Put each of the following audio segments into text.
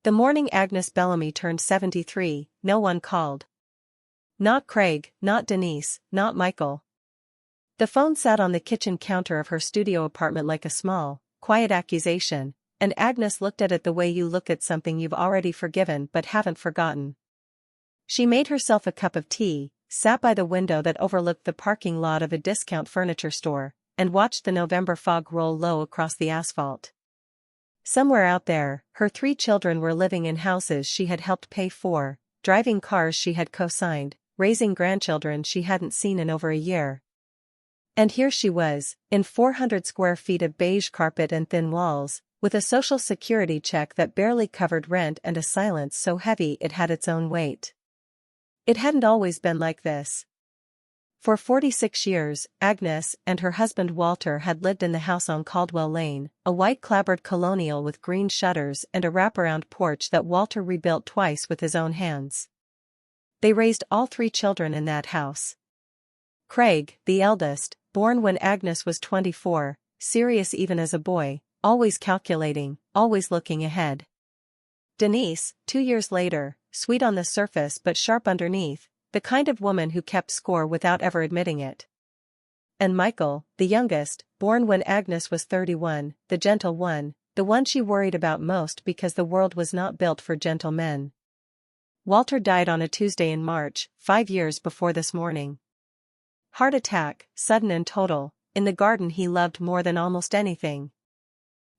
The morning Agnes Bellamy turned 73, no one called. Not Craig, not Denise, not Michael. The phone sat on the kitchen counter of her studio apartment like a small, quiet accusation, and Agnes looked at it the way you look at something you've already forgiven but haven't forgotten. She made herself a cup of tea, sat by the window that overlooked the parking lot of a discount furniture store, and watched the November fog roll low across the asphalt. Somewhere out there, her 3 children were living in houses she had helped pay for, driving cars she had co-signed, raising grandchildren she hadn't seen in over a year. And here she was, in 400 square feet of beige carpet and thin walls, with a social security check that barely covered rent and a silence so heavy it had its own weight. It hadn't always been like this. For 46 years, Agnes and her husband Walter had lived in the house on Caldwell Lane, a white clapboard colonial with green shutters and a wraparound porch that Walter rebuilt twice with his own hands. They raised all 3 children in that house. Craig, the eldest, born when Agnes was 24, serious even as a boy, always calculating, always looking ahead. Denise, 2 years later, sweet on the surface but sharp underneath, the kind of woman who kept score without ever admitting it. And Michael, the youngest, born when Agnes was 31, the gentle one, the one she worried about most because the world was not built for gentle men. Walter died on a Tuesday in March, 5 years before this morning. Heart attack, sudden and total, in the garden he loved more than almost anything.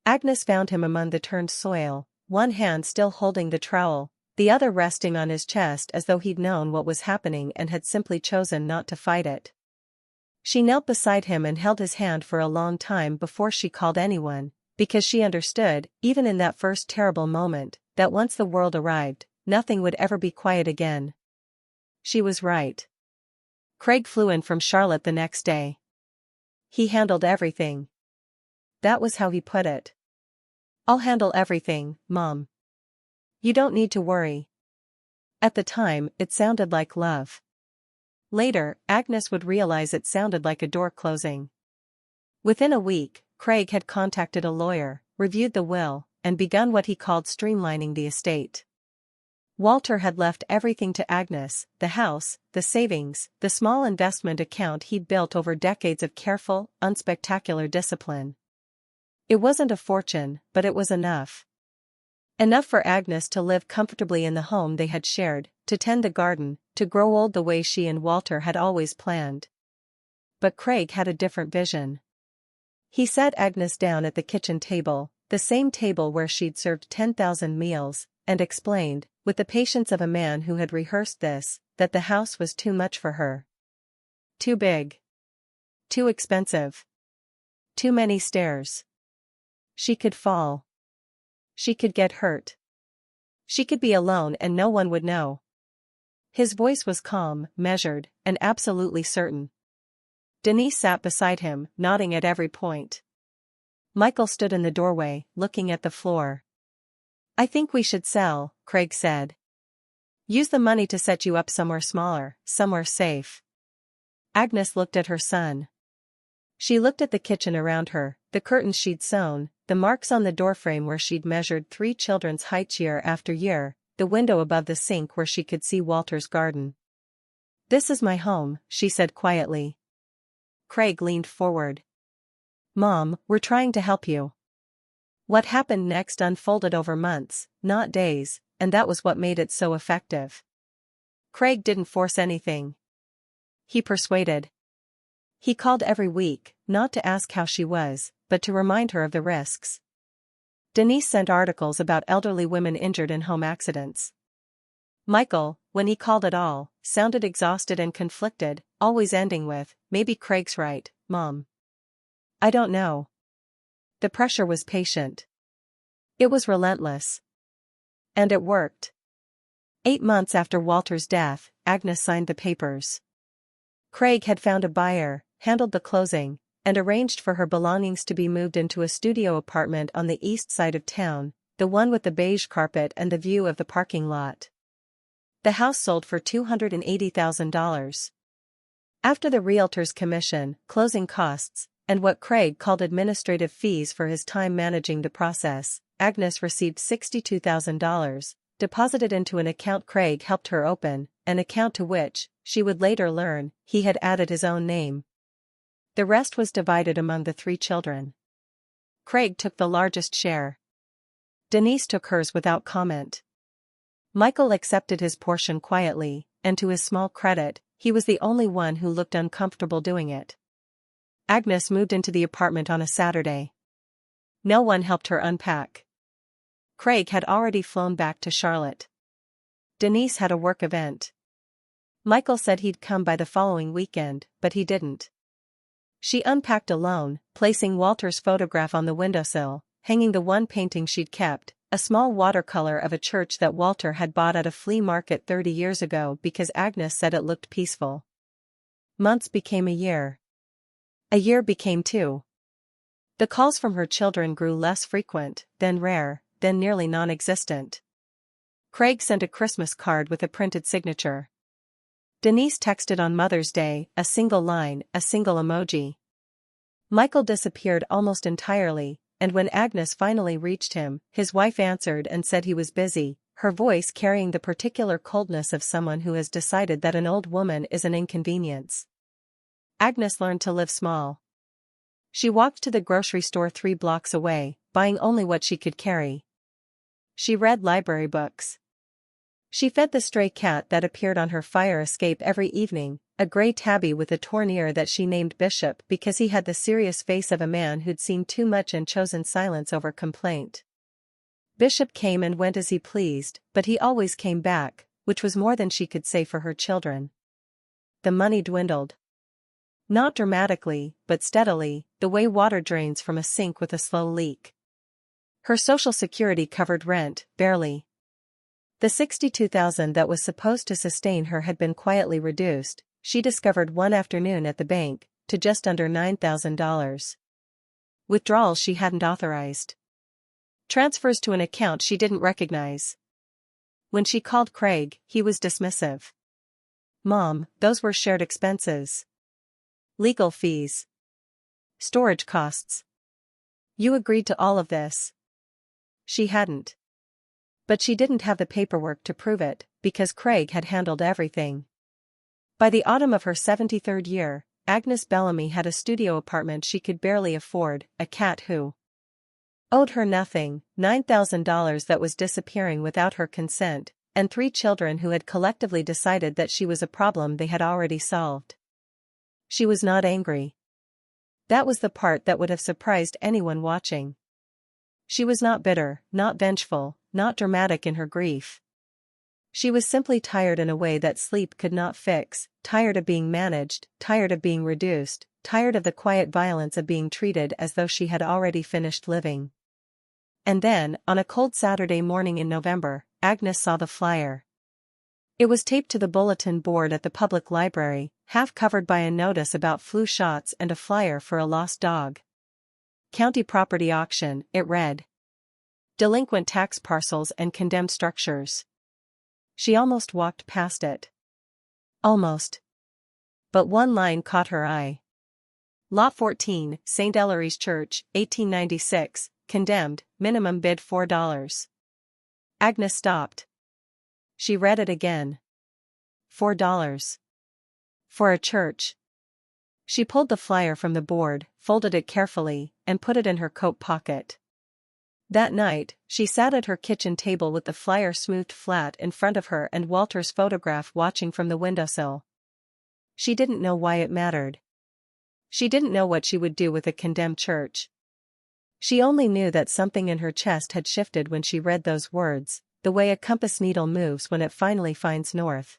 Agnes found him among the turned soil, one hand still holding the trowel, the other resting on his chest as though he'd known what was happening and had simply chosen not to fight it. She knelt beside him and held his hand for a long time before she called anyone, because she understood, even in that first terrible moment, that once the world arrived, nothing would ever be quiet again. She was right. Craig flew in from Charlotte the next day. He handled everything. That was how he put it. "I'll handle everything, Mom. You don't need to worry." At the time, it sounded like love. Later, Agnes would realize it sounded like a door closing. Within a week, Craig had contacted a lawyer, reviewed the will, and begun what he called streamlining the estate. Walter had left everything to Agnes, the house, the savings, the small investment account he'd built over decades of careful, unspectacular discipline. It wasn't a fortune, but it was enough. Enough for Agnes to live comfortably in the home they had shared, to tend the garden, to grow old the way she and Walter had always planned. But Craig had a different vision. He sat Agnes down at the kitchen table, the same table where she'd served 10,000 meals, and explained, with the patience of a man who had rehearsed this, that the house was too much for her. Too big. Too expensive. Too many stairs. She could fall. She could get hurt. She could be alone and no one would know. His voice was calm, measured, and absolutely certain. Denise sat beside him, nodding at every point. Michael stood in the doorway, looking at the floor. "I think we should sell," Craig said. "Use the money to set you up somewhere smaller, somewhere safe." Agnes looked at her son. She looked at the kitchen around her, the curtains she'd sewn, the marks on the doorframe where she'd measured 3 children's heights year after year, the window above the sink where she could see Walter's garden. "This is my home," she said quietly. Craig leaned forward. "Mom, we're trying to help you." What happened next unfolded over months, not days, and that was what made it so effective. Craig didn't force anything. He persuaded. He called every week, not to ask how she was, but to remind her of the risks. Denise sent articles about elderly women injured in home accidents. Michael, when he called at all, sounded exhausted and conflicted, always ending with, "Maybe Craig's right, Mom. I don't know." The pressure was patient. It was relentless. And it worked. 8 months after Walter's death, Agnes signed the papers. Craig had found a buyer, handled the closing, and arranged for her belongings to be moved into a studio apartment on the east side of town, the one with the beige carpet and the view of the parking lot. The house sold for $280,000. After the realtor's commission, closing costs, and what Craig called administrative fees for his time managing the process, Agnes received $62,000, deposited into an account Craig helped her open, an account to which, she would later learn, he had added his own name. The rest was divided among the 3 children. Craig took the largest share. Denise took hers without comment. Michael accepted his portion quietly, and to his small credit, he was the only one who looked uncomfortable doing it. Agnes moved into the apartment on a Saturday. No one helped her unpack. Craig had already flown back to Charlotte. Denise had a work event. Michael said he'd come by the following weekend, but he didn't. She unpacked alone, placing Walter's photograph on the windowsill, hanging the one painting she'd kept, a small watercolor of a church that Walter had bought at a flea market 30 years ago because Agnes said it looked peaceful. Months became a year. A year became 2. The calls from her children grew less frequent, then rare, then nearly non-existent. Craig sent a Christmas card with a printed signature. Denise texted on Mother's Day, a single line, a single emoji. Michael disappeared almost entirely, and when Agnes finally reached him, his wife answered and said he was busy, her voice carrying the particular coldness of someone who has decided that an old woman is an inconvenience. Agnes learned to live small. She walked to the grocery store 3 blocks away, buying only what she could carry. She read library books. She fed the stray cat that appeared on her fire escape every evening, a gray tabby with a torn ear that she named Bishop because he had the serious face of a man who'd seen too much and chosen silence over complaint. Bishop came and went as he pleased, but he always came back, which was more than she could say for her children. The money dwindled. Not dramatically, but steadily, the way water drains from a sink with a slow leak. Her Social Security covered rent, barely. The $62,000 that was supposed to sustain her had been quietly reduced, she discovered one afternoon at the bank, to just under $9,000. Withdrawals she hadn't authorized. Transfers to an account she didn't recognize. When she called Craig, he was dismissive. "Mom, those were shared expenses. Legal fees. Storage costs. You agreed to all of this." She hadn't. But she didn't have the paperwork to prove it, because Craig had handled everything. By the autumn of her 73rd year, Agnes Bellamy had a studio apartment she could barely afford, a cat who owed her nothing, $9,000 that was disappearing without her consent, and 3 children who had collectively decided that she was a problem they had already solved. She was not angry. That was the part that would have surprised anyone watching. She was not bitter, not vengeful, not dramatic in her grief. She was simply tired in a way that sleep could not fix, tired of being managed, tired of being reduced, tired of the quiet violence of being treated as though she had already finished living. And then, on a cold Saturday morning in November, Agnes saw the flyer. It was taped to the bulletin board at the public library, half covered by a notice about flu shots and a flyer for a lost dog. County property auction, it read. Delinquent tax parcels and condemned structures. She almost walked past it. Almost. But one line caught her eye. Lot 14, St. Ellery's Church, 1896, condemned, minimum bid $4. Agnes stopped. She read it again. $4. For a church. She pulled the flyer from the board, folded it carefully, and put it in her coat pocket. That night, she sat at her kitchen table with the flyer smoothed flat in front of her and Walter's photograph watching from the windowsill. She didn't know why it mattered. She didn't know what she would do with a condemned church. She only knew that something in her chest had shifted when she read those words, the way a compass needle moves when it finally finds north.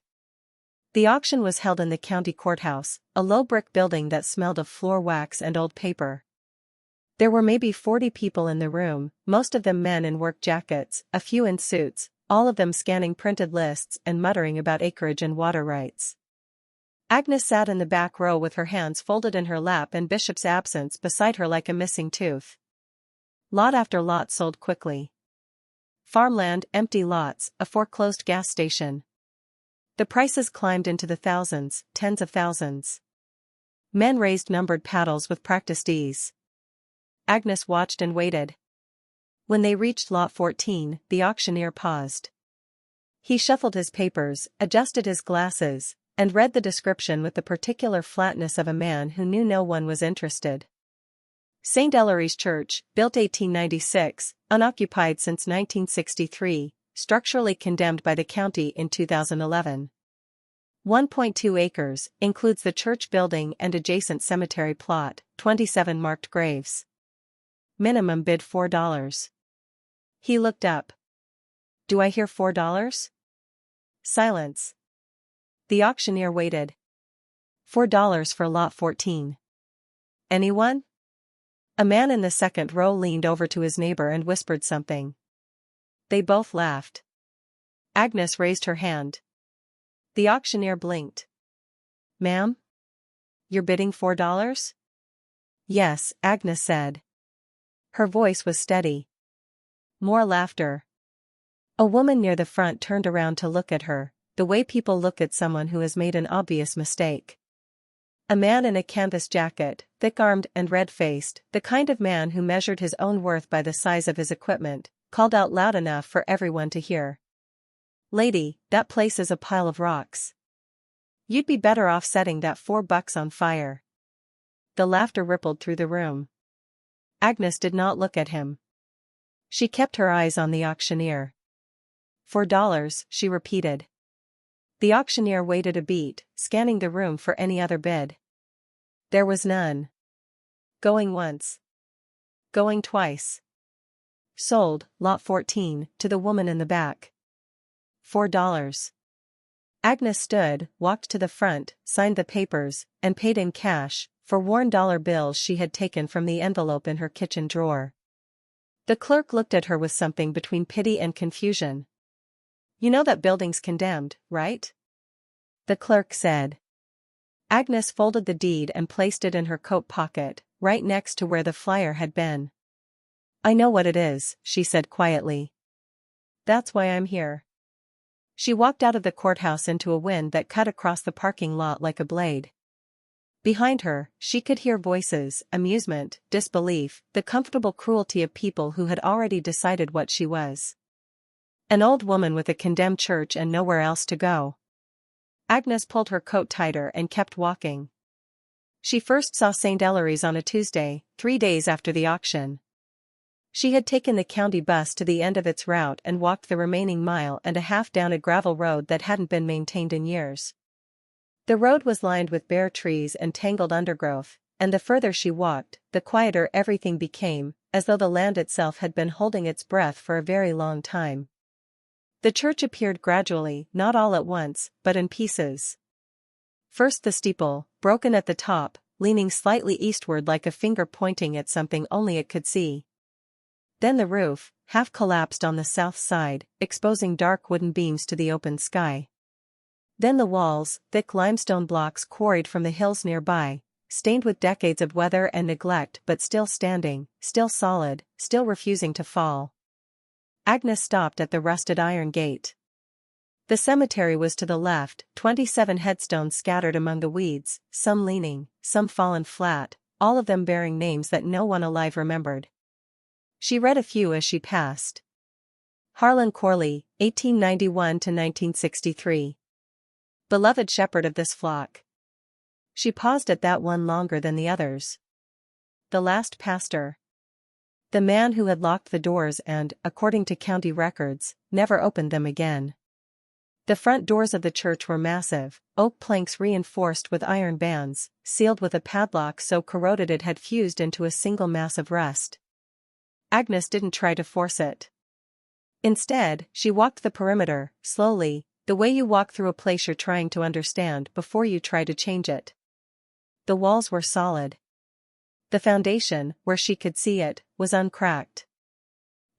The auction was held in the county courthouse, a low brick building that smelled of floor wax and old paper. There were maybe 40 people in the room, most of them men in work jackets, a few in suits, all of them scanning printed lists and muttering about acreage and water rights. Agnes sat in the back row with her hands folded in her lap and Bishop's absence beside her like a missing tooth. Lot after lot sold quickly. Farmland, empty lots, a foreclosed gas station. The prices climbed into the thousands, tens of thousands. Men raised numbered paddles with practiced ease. Agnes watched and waited. When they reached lot 14, the auctioneer paused. He shuffled his papers, adjusted his glasses, and read the description with the particular flatness of a man who knew no one was interested. St. Ellery's Church, built 1896, unoccupied since 1963, structurally condemned by the county in 2011. 1.2 acres, includes the church building and adjacent cemetery plot, 27 marked graves. Minimum bid $4. He looked up. Do I hear $4? Silence. The auctioneer waited. $4 for lot 14. Anyone? A man in the second row leaned over to his neighbor and whispered something. They both laughed. Agnes raised her hand. The auctioneer blinked. Ma'am? You're bidding $4? Yes, Agnes said. Her voice was steady. More laughter. A woman near the front turned around to look at her, the way people look at someone who has made an obvious mistake. A man in a canvas jacket, thick-armed and red-faced, the kind of man who measured his own worth by the size of his equipment, called out loud enough for everyone to hear. Lady, that place is a pile of rocks. You'd be better off setting that $4 on fire. The laughter rippled through the room. Agnes did not look at him. She kept her eyes on the auctioneer. $4, she repeated. The auctioneer waited a beat, scanning the room for any other bid. There was none. Going once. Going twice. Sold, lot 14, to the woman in the back. $4. Agnes stood, walked to the front, signed the papers, and paid in cash, for worn dollar bills she had taken from the envelope in her kitchen drawer. The clerk looked at her with something between pity and confusion. You know that building's condemned, right? The clerk said. Agnes folded the deed and placed it in her coat pocket, right next to where the flyer had been. I know what it is, she said quietly. That's why I'm here. She walked out of the courthouse into a wind that cut across the parking lot like a blade. Behind her, she could hear voices, amusement, disbelief, the comfortable cruelty of people who had already decided what she was. An old woman with a condemned church and nowhere else to go. Agnes pulled her coat tighter and kept walking. She first saw St. Ellery's on a Tuesday, 3 days after the auction. She had taken the county bus to the end of its route and walked the remaining mile and a half down a gravel road that hadn't been maintained in years. The road was lined with bare trees and tangled undergrowth, and the further she walked, the quieter everything became, as though the land itself had been holding its breath for a very long time. The church appeared gradually, not all at once, but in pieces. First the steeple, broken at the top, leaning slightly eastward like a finger pointing at something only it could see. Then the roof, half collapsed on the south side, exposing dark wooden beams to the open sky. Then the walls, thick limestone blocks quarried from the hills nearby, stained with decades of weather and neglect but still standing, still solid, still refusing to fall. Agnes stopped at the rusted iron gate. The cemetery was to the left, 27 headstones scattered among the weeds, some leaning, some fallen flat, all of them bearing names that no one alive remembered. She read a few as she passed. Harlan Corley, 1891–1963. Beloved shepherd of this flock. She paused at that one longer than the others. The last pastor. The man who had locked the doors and, according to county records, never opened them again. The front doors of the church were massive, oak planks reinforced with iron bands, sealed with a padlock so corroded it had fused into a single mass of rust. Agnes didn't try to force it. Instead, she walked the perimeter, slowly, the way you walk through a place you're trying to understand before you try to change it. The walls were solid. The foundation, where she could see it, was uncracked.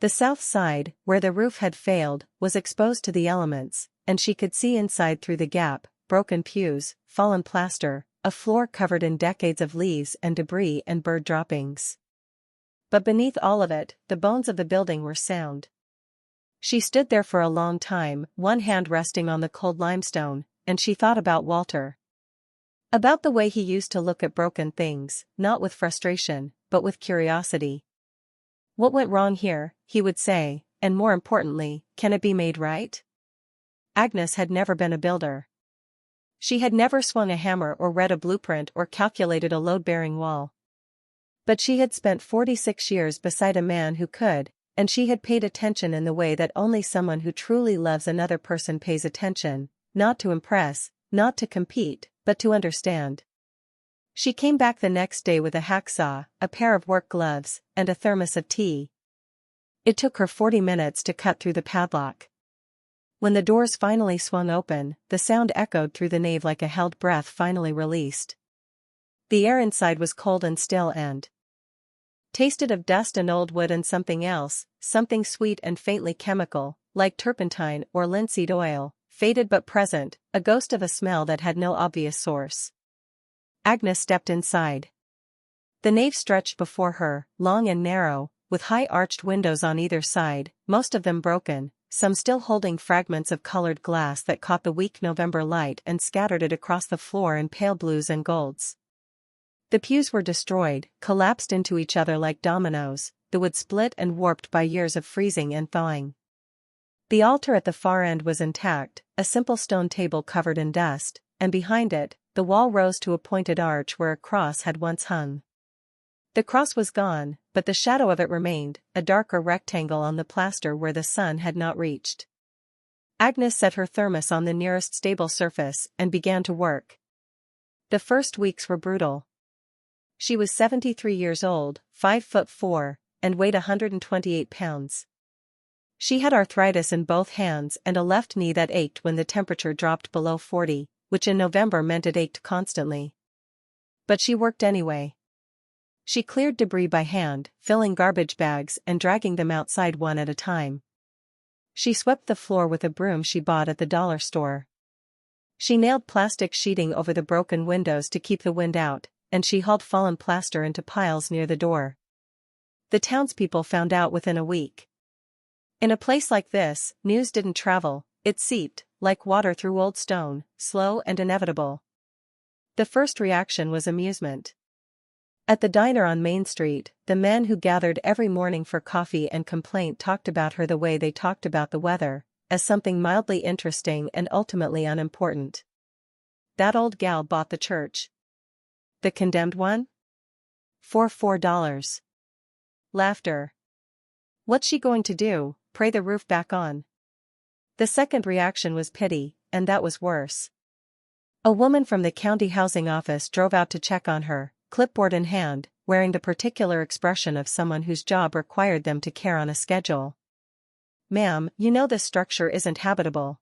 The south side, where the roof had failed, was exposed to the elements, and she could see inside through the gap, broken pews, fallen plaster, a floor covered in decades of leaves and debris and bird droppings. But beneath all of it, the bones of the building were sound. She stood there for a long time, one hand resting on the cold limestone, and she thought about Walter. About the way he used to look at broken things, not with frustration, but with curiosity. What went wrong here, he would say, and more importantly, can it be made right? Agnes had never been a builder. She had never swung a hammer or read a blueprint or calculated a load-bearing wall. But she had spent 46 years beside a man who could, and she had paid attention in the way that only someone who truly loves another person pays attention, not to impress, not to compete, but to understand. She came back the next day with a hacksaw, a pair of work gloves, and a thermos of tea. It took her 40 minutes to cut through the padlock. When the doors finally swung open, the sound echoed through the nave like a held breath finally released. The air inside was cold and still and tasted of dust and old wood and something else, something sweet and faintly chemical, like turpentine or linseed oil, faded but present, a ghost of a smell that had no obvious source. Agnes stepped inside. The nave stretched before her, long and narrow, with high arched windows on either side, most of them broken, some still holding fragments of colored glass that caught the weak November light and scattered it across the floor in pale blues and golds. The pews were destroyed, collapsed into each other like dominoes, the wood split and warped by years of freezing and thawing. The altar at the far end was intact, a simple stone table covered in dust, and behind it, the wall rose to a pointed arch where a cross had once hung. The cross was gone, but the shadow of it remained, a darker rectangle on the plaster where the sun had not reached. Agnes set her thermos on the nearest stable surface and began to work. The first weeks were brutal. She was 73 years old, 5'4", and weighed 128 pounds. She had arthritis in both hands and a left knee that ached when the temperature dropped below 40, which in November meant it ached constantly. But she worked anyway. She cleared debris by hand, filling garbage bags and dragging them outside one at a time. She swept the floor with a broom she bought at the dollar store. She nailed plastic sheeting over the broken windows to keep the wind out, and she hauled fallen plaster into piles near the door. The townspeople found out within a week. In a place like this, news didn't travel, it seeped, like water through old stone, slow and inevitable. The first reaction was amusement. At the diner on Main Street, the men who gathered every morning for coffee and complaint talked about her the way they talked about the weather, as something mildly interesting and ultimately unimportant. That old gal bought the church. The condemned one? For $4. Laughter. What's she going to do, pray the roof back on? The second reaction was pity, and that was worse. A woman from the county housing office drove out to check on her, clipboard in hand, wearing the particular expression of someone whose job required them to care on a schedule. "Ma'am, you know this structure isn't habitable."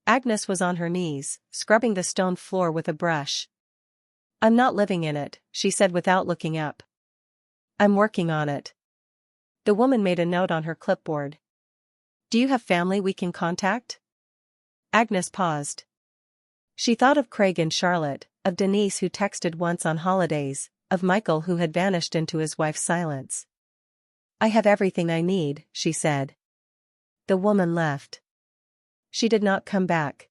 Agnes was on her knees, scrubbing the stone floor with a brush. "I'm not living in it," she said without looking up. "I'm working on it." The woman made a note on her clipboard. "Do you have family we can contact?" Agnes paused. She thought of Craig and Charlotte, of Denise who texted once on holidays, of Michael who had vanished into his wife's silence. "I have everything I need," she said. The woman left. She did not come back.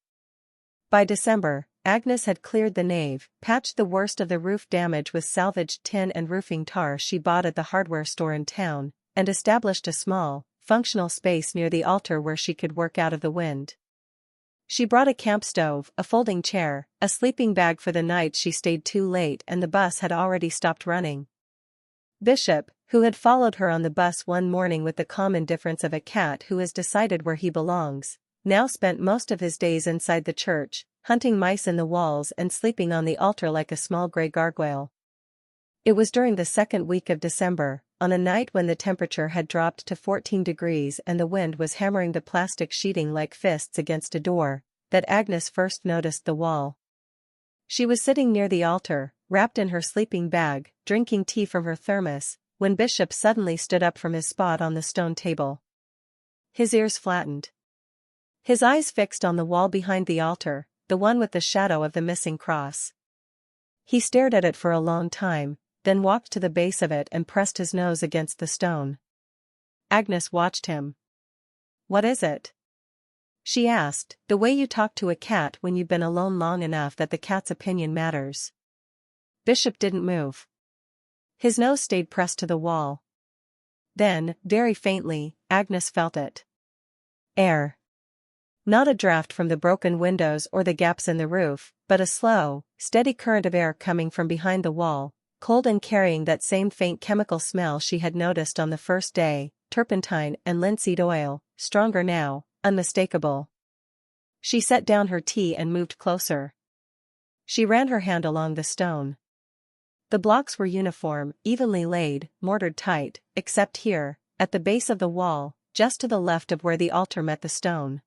By December, Agnes had cleared the nave, patched the worst of the roof damage with salvaged tin and roofing tar she bought at the hardware store in town, and established a small, functional space near the altar where she could work out of the wind. She brought a camp stove, a folding chair, a sleeping bag for the night she stayed too late and the bus had already stopped running. Bishop, who had followed her on the bus one morning with the calm indifference of a cat who has decided where he belongs, now spent most of his days inside the church, hunting mice in the walls and sleeping on the altar like a small gray gargoyle. It was during the second week of December, on a night when the temperature had dropped to 14 degrees and the wind was hammering the plastic sheeting like fists against a door, that Agnes first noticed the wall. She was sitting near the altar, wrapped in her sleeping bag, drinking tea from her thermos, when Bishop suddenly stood up from his spot on the stone table. His ears flattened. His eyes fixed on the wall behind the altar, the one with the shadow of the missing cross. He stared at it for a long time, then walked to the base of it and pressed his nose against the stone. Agnes watched him. "What is it?" she asked, the way you talk to a cat when you've been alone long enough that the cat's opinion matters. Bishop didn't move. His nose stayed pressed to the wall. Then, very faintly, Agnes felt it. Air. Not a draft from the broken windows or the gaps in the roof, but a slow, steady current of air coming from behind the wall, cold and carrying that same faint chemical smell she had noticed on the first day, turpentine and linseed oil, stronger now, unmistakable. She set down her tea and moved closer. She ran her hand along the stone. The blocks were uniform, evenly laid, mortared tight, except here, at the base of the wall, just to the left of where the altar met the stone.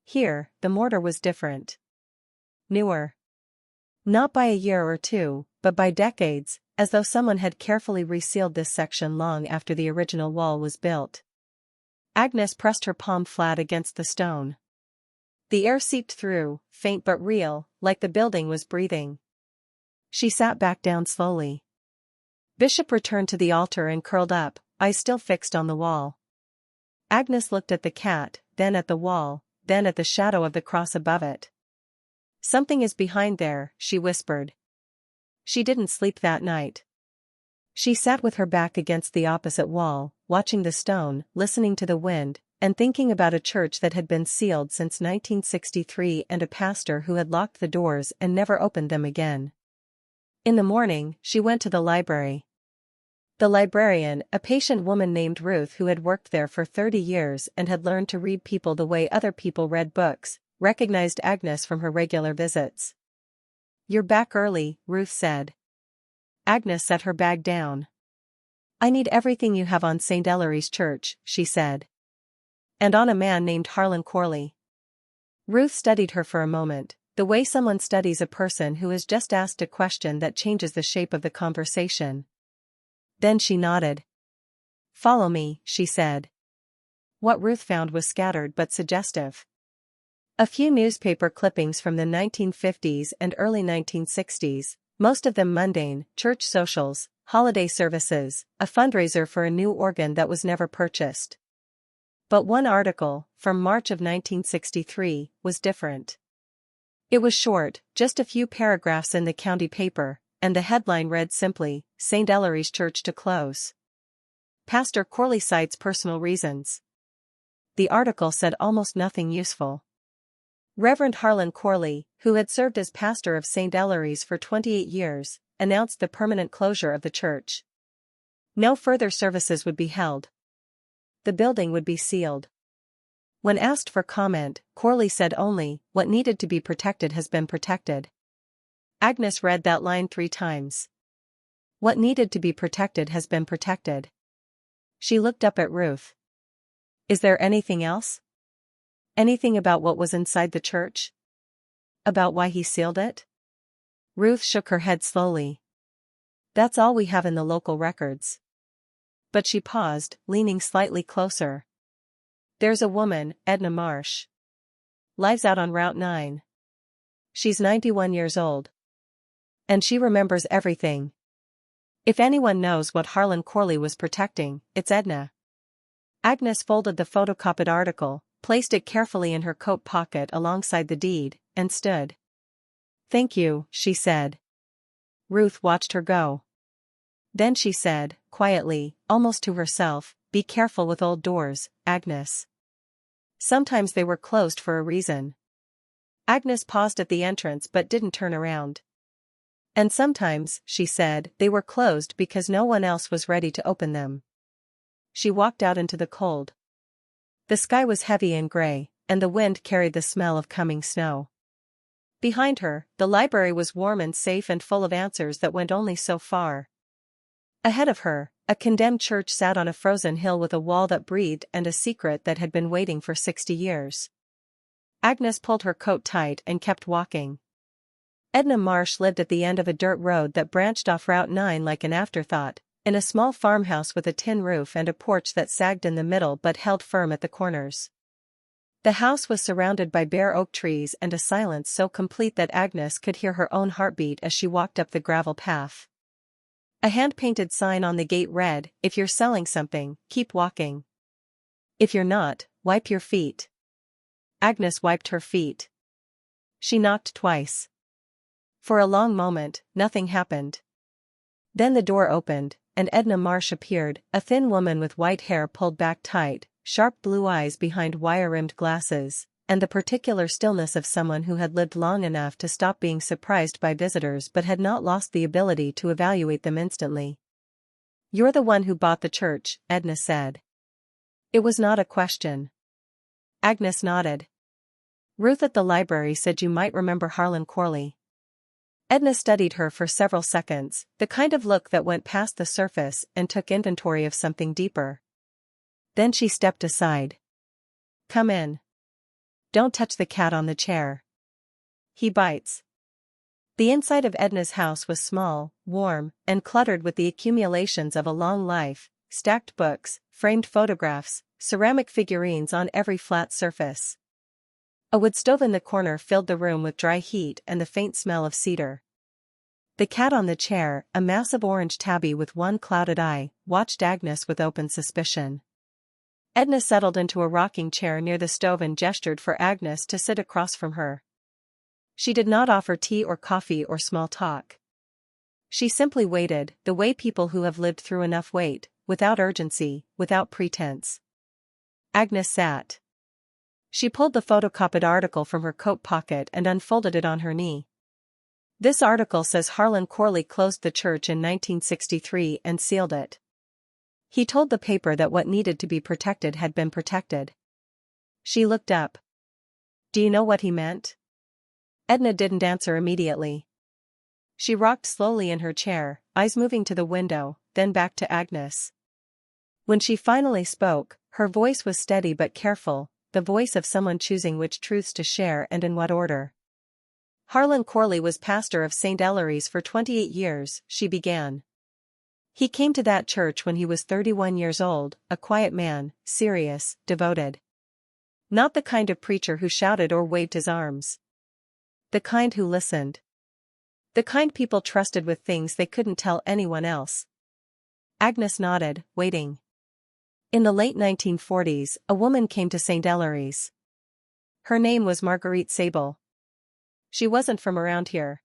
Here, the mortar was different. Newer. Not by a year or two, but by decades, as though someone had carefully resealed this section long after the original wall was built. Agnes pressed her palm flat against the stone. The air seeped through, faint but real, like the building was breathing. She sat back down slowly. Bishop returned to the altar and curled up, eyes still fixed on the wall. Agnes looked at the cat, then at the wall, then at the shadow of the cross above it. "Something is behind there," she whispered. She didn't sleep that night. She sat with her back against the opposite wall, watching the stone, listening to the wind, and thinking about a church that had been sealed since 1963 and a pastor who had locked the doors and never opened them again. In the morning, she went to the library. The librarian, a patient woman named Ruth who had worked there for 30 years and had learned to read people the way other people read books, recognized Agnes from her regular visits. "You're back early," Ruth said. Agnes set her bag down. "I need everything you have on St. Ellery's church," she said. "And on a man named Harlan Corley." Ruth studied her for a moment, the way someone studies a person who has just asked a question that changes the shape of the conversation. Then she nodded. "Follow me," she said. What Ruth found was scattered but suggestive. A few newspaper clippings from the 1950s and early 1960s, most of them mundane, church socials, holiday services, a fundraiser for a new organ that was never purchased. But one article, from March of 1963, was different. It was short, just a few paragraphs in the county paper, and the headline read simply, "St. Ellery's Church to Close. Pastor Corley cites personal reasons." The article said almost nothing useful. Reverend Harlan Corley, who had served as pastor of St. Ellery's for 28 years, announced the permanent closure of the church. No further services would be held. The building would be sealed. When asked for comment, Corley said only, "What needed to be protected has been protected." Agnes read that line 3 times. What needed to be protected has been protected. She looked up at Ruth. "Is there anything else? Anything about what was inside the church? About why he sealed it?" Ruth shook her head slowly. "That's all we have in the local records." But she paused, leaning slightly closer. "There's a woman, Edna Marsh. Lives out on Route 9. She's 91 years old. And she remembers everything. If anyone knows what Harlan Corley was protecting, it's Edna." Agnes folded the photocopied article, placed it carefully in her coat pocket alongside the deed, and stood. "Thank you," she said. Ruth watched her go. Then she said, quietly, almost to herself, "Be careful with old doors, Agnes. Sometimes they were closed for a reason." Agnes paused at the entrance but didn't turn around. "And sometimes," she said, "they were closed because no one else was ready to open them." She walked out into the cold. The sky was heavy and gray, and the wind carried the smell of coming snow. Behind her, the library was warm and safe and full of answers that went only so far. Ahead of her, a condemned church sat on a frozen hill with a wall that breathed and a secret that had been waiting for 60 years. Agnes pulled her coat tight and kept walking. Edna Marsh lived at the end of a dirt road that branched off Route 9 like an afterthought, in a small farmhouse with a tin roof and a porch that sagged in the middle but held firm at the corners. The house was surrounded by bare oak trees and a silence so complete that Agnes could hear her own heartbeat as she walked up the gravel path. A hand-painted sign on the gate read, "If you're selling something, keep walking. If you're not, wipe your feet." Agnes wiped her feet. She knocked twice. For a long moment, nothing happened. Then the door opened, and Edna Marsh appeared, a thin woman with white hair pulled back tight, sharp blue eyes behind wire-rimmed glasses, and the particular stillness of someone who had lived long enough to stop being surprised by visitors but had not lost the ability to evaluate them instantly. "You're the one who bought the church," Edna said. It was not a question. Agnes nodded. "Ruth at the library said you might remember Harlan Corley." Edna studied her for several seconds, the kind of look that went past the surface and took inventory of something deeper. Then she stepped aside. "Come in. Don't touch the cat on the chair. He bites." The inside of Edna's house was small, warm, and cluttered with the accumulations of a long life, stacked books, framed photographs, ceramic figurines on every flat surface. A wood stove in the corner filled the room with dry heat and the faint smell of cedar. The cat on the chair, a massive orange tabby with one clouded eye, watched Agnes with open suspicion. Edna settled into a rocking chair near the stove and gestured for Agnes to sit across from her. She did not offer tea or coffee or small talk. She simply waited, the way people who have lived through enough wait, without urgency, without pretense. Agnes sat. She pulled the photocopied article from her coat pocket and unfolded it on her knee. "This article says Harlan Corley closed the church in 1963 and sealed it. He told the paper that what needed to be protected had been protected." She looked up. "Do you know what he meant?" Edna didn't answer immediately. She rocked slowly in her chair, eyes moving to the window, then back to Agnes. When she finally spoke, her voice was steady but careful, the voice of someone choosing which truths to share and in what order. "Harlan Corley was pastor of St. Ellery's for 28 years, she began. "He came to that church when he was 31 years old, a quiet man, serious, devoted. Not the kind of preacher who shouted or waved his arms. The kind who listened. The kind people trusted with things they couldn't tell anyone else." Agnes nodded, waiting. "In the late 1940s, a woman came to St. Ellery's. Her name was Marguerite Sable. She wasn't from around here.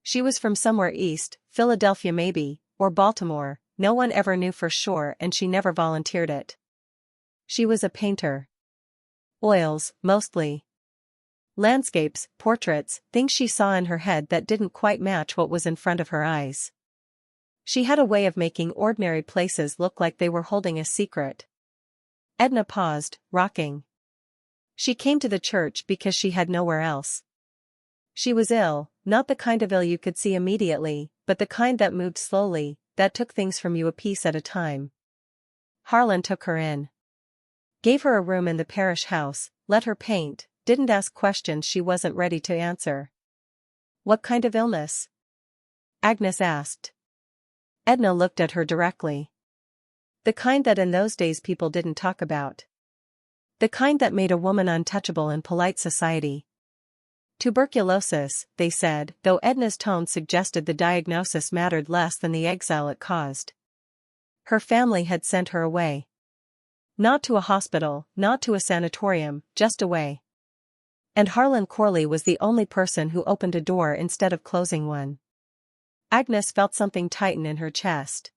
She was from somewhere east, Philadelphia maybe, or Baltimore, no one ever knew for sure, and she never volunteered it. She was a painter. Oils, mostly. Landscapes, portraits, things she saw in her head that didn't quite match what was in front of her eyes. She had a way of making ordinary places look like they were holding a secret." Edna paused, rocking. She came to the church because she had nowhere else. She was ill, not the kind of ill you could see immediately, but the kind that moved slowly, that took things from you a piece at a time. Harlan took her in. Gave her a room in the parish house, let her paint, didn't ask questions she wasn't ready to answer. "What kind of illness?" Agnes asked. Edna looked at her directly. "The kind that in those days people didn't talk about. The kind that made a woman untouchable in polite society. Tuberculosis," they said, though Edna's tone suggested the diagnosis mattered less than the exile it caused. Her family had sent her away. Not to a hospital, not to a sanatorium, just away. And Harlan Corley was the only person who opened a door instead of closing one. Agnes felt something tighten in her chest.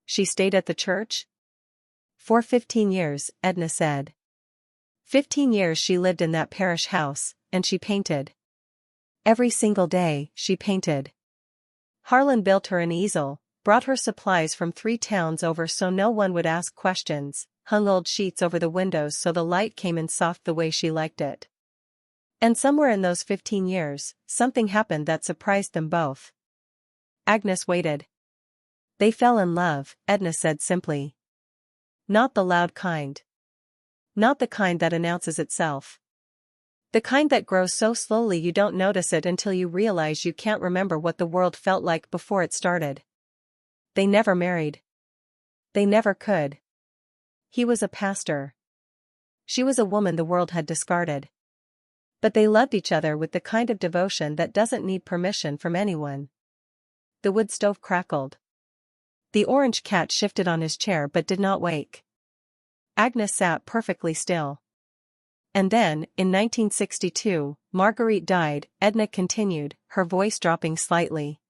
"She stayed at the church?" "For 15 years, Edna said. 15 years she lived in that parish house, and she painted. Every single day, she painted. Harlan built her an easel, brought her supplies from 3 towns over so no one would ask questions, hung old sheets over the windows so the light came in soft the way she liked it. And somewhere in those 15 years, something happened that surprised them both." Agnes waited. "They fell in love," Edna said simply. "Not the loud kind. Not the kind that announces itself. The kind that grows so slowly you don't notice it until you realize you can't remember what the world felt like before it started. They never married. They never could. He was a pastor. She was a woman the world had discarded. But they loved each other with the kind of devotion that doesn't need permission from anyone." The wood stove crackled. The orange cat shifted on his chair but did not wake. Agnes sat perfectly still. "And then, in 1962, Marguerite died," Edna continued, her voice dropping slightly.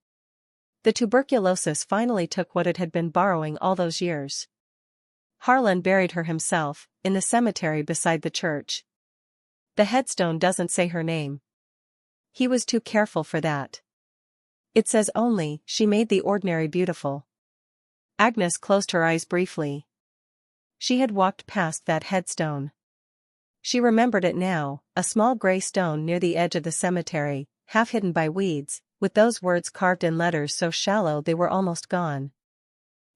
The tuberculosis finally took what it had been borrowing all those years. Harlan buried her himself, in the cemetery beside the church. The headstone doesn't say her name. He was too careful for that. It says only, she made the ordinary beautiful. Agnes closed her eyes briefly. She had walked past that headstone. She remembered it now, a small gray stone near the edge of the cemetery, half hidden by weeds, with those words carved in letters so shallow they were almost gone.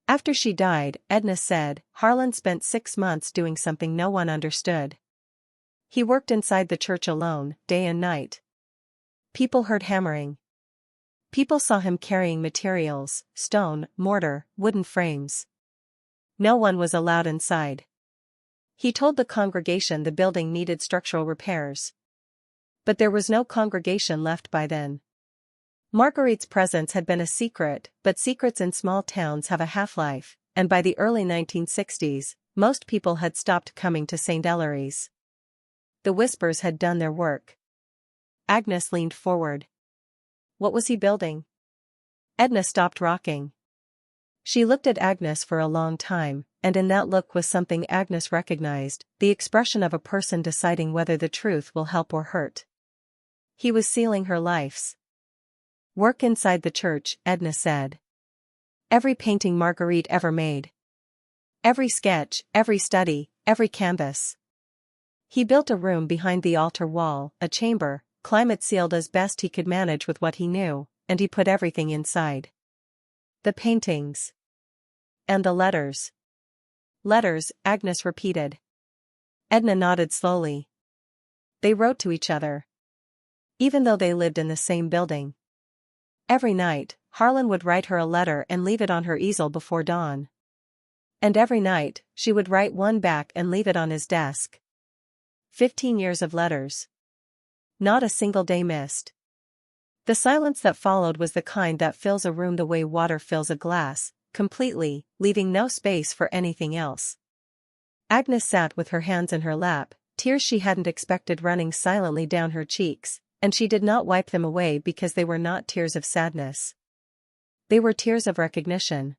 After she died, Edna said, Harlan spent 6 months doing something no one understood. He worked inside the church alone, day and night. People heard hammering. People saw him carrying materials, stone, mortar, wooden frames. No one was allowed inside. He told the congregation the building needed structural repairs. But there was no congregation left by then. Marguerite's presence had been a secret, but secrets in small towns have a half-life, and by the early 1960s, most people had stopped coming to St. Ellery's. The whispers had done their work. Agnes leaned forward. What was he building? Edna stopped rocking. She looked at Agnes for a long time, and in that look was something Agnes recognized, the expression of a person deciding whether the truth will help or hurt. He was sealing her life's work inside the church, Edna said. Every painting Marguerite ever made. Every sketch, every study, every canvas. He built a room behind the altar wall, a chamber, climate-sealed as best he could manage with what he knew, and he put everything inside. The paintings. And the letters. Letters, Agnes repeated. Edna nodded slowly. They wrote to each other. Even though they lived in the same building. Every night, Harlan would write her a letter and leave it on her easel before dawn. And every night, she would write one back and leave it on his desk. 15 years of letters. Not a single day missed. The silence that followed was the kind that fills a room the way water fills a glass, completely, leaving no space for anything else. Agnes sat with her hands in her lap, tears she hadn't expected running silently down her cheeks, and she did not wipe them away because they were not tears of sadness. They were tears of recognition.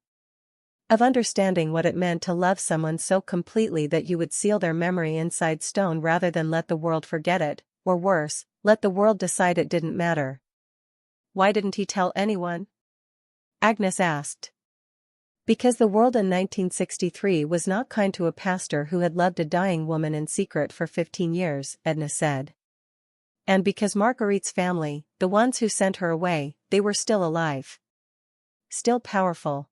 Of understanding what it meant to love someone so completely that you would seal their memory inside stone rather than let the world forget it, or worse, let the world decide it didn't matter. Why didn't he tell anyone? Agnes asked. Because the world in 1963 was not kind to a pastor who had loved a dying woman in secret for 15 years, Edna said. And because Marguerite's family, the ones who sent her away, they were still alive. Still powerful.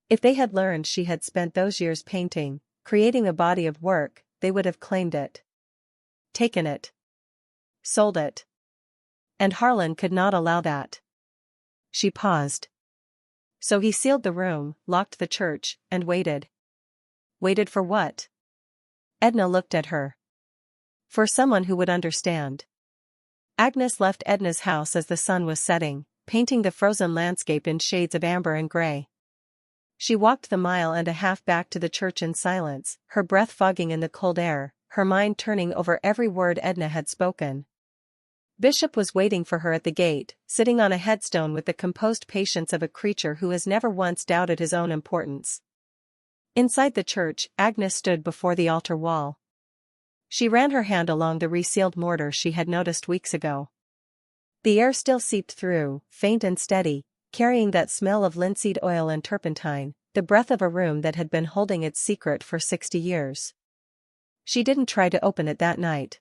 If they had learned she had spent those years painting, creating a body of work, they would have claimed it. Taken it. Sold it. And Harlan could not allow that. She paused. So he sealed the room, locked the church, and waited. Waited for what? Edna looked at her. For someone who would understand. Agnes left Edna's house as the sun was setting, painting the frozen landscape in shades of amber and gray. She walked the mile and a half back to the church in silence, her breath fogging in the cold air, her mind turning over every word Edna had spoken. Bishop was waiting for her at the gate, sitting on a headstone with the composed patience of a creature who has never once doubted his own importance. Inside the church, Agnes stood before the altar wall. She ran her hand along the resealed mortar she had noticed weeks ago. The air still seeped through, faint and steady, carrying that smell of linseed oil and turpentine, the breath of a room that had been holding its secret for 60 years. She didn't try to open it that night.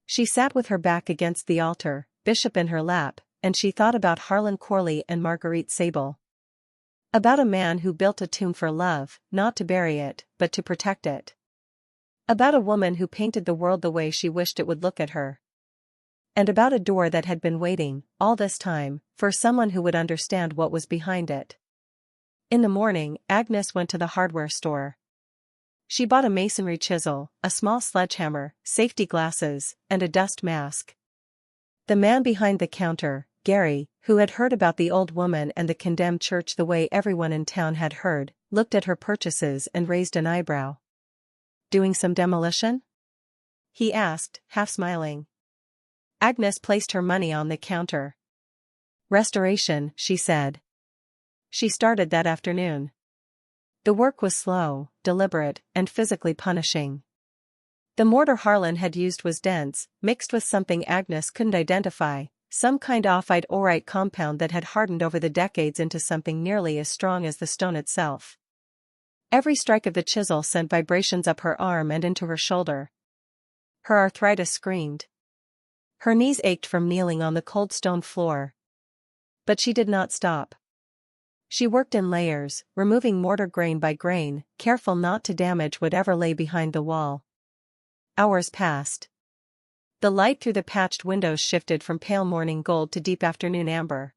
She sat with her back against the altar, Bishop in her lap, and she thought about Harlan Corley and Marguerite Sable. About a man who built a tomb for love, not to bury it, but to protect it. About a woman who painted the world the way she wished it would look at her. And about a door that had been waiting, all this time, for someone who would understand what was behind it. In the morning, Agnes went to the hardware store. She bought a masonry chisel, a small sledgehammer, safety glasses, and a dust mask. The man behind the counter, Gary, who had heard about the old woman and the condemned church the way everyone in town had heard, looked at her purchases and raised an eyebrow. Doing some demolition? He asked, half smiling. Agnes placed her money on the counter. Restoration, she said. She started that afternoon. The work was slow, deliberate, and physically punishing. The mortar Harlan had used was dense, mixed with something Agnes couldn't identify, some kind of ophite-orite compound that had hardened over the decades into something nearly as strong as the stone itself. Every strike of the chisel sent vibrations up her arm and into her shoulder. Her arthritis screamed. Her knees ached from kneeling on the cold stone floor. But she did not stop. She worked in layers, removing mortar grain by grain, careful not to damage whatever lay behind the wall. Hours passed. The light through the patched windows shifted from pale morning gold to deep afternoon amber.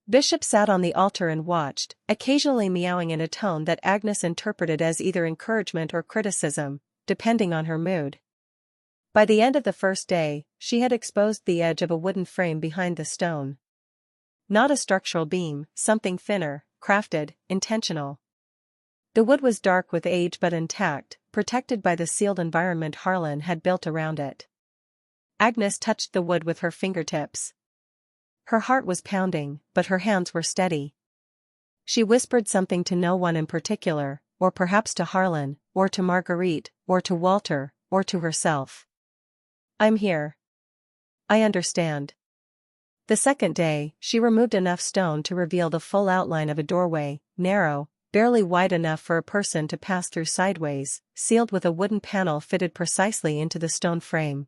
Bishop sat on the altar and watched, occasionally meowing in a tone that Agnes interpreted as either encouragement or criticism, depending on her mood. By the end of the first day, she had exposed the edge of a wooden frame behind the stone. Not a structural beam, something thinner, crafted, intentional. The wood was dark with age but intact, protected by the sealed environment Harlan had built around it. Agnes touched the wood with her fingertips. Her heart was pounding, but her hands were steady. She whispered something to no one in particular, or perhaps to Harlan, or to Marguerite, or to Walter, or to herself. "I'm here. I understand." The second day, she removed enough stone to reveal the full outline of a doorway, narrow, barely wide enough for a person to pass through sideways, sealed with a wooden panel fitted precisely into the stone frame.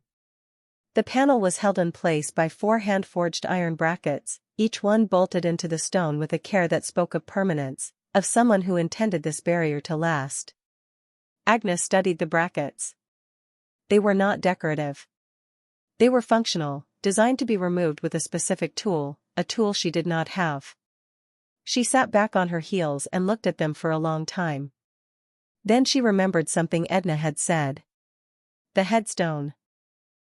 The panel was held in place by 4 hand-forged iron brackets, each one bolted into the stone with a care that spoke of permanence, of someone who intended this barrier to last. Agnes studied the brackets. They were not decorative. They were functional, designed to be removed with a specific tool, a tool she did not have. She sat back on her heels and looked at them for a long time. Then she remembered something Edna had said. The headstone.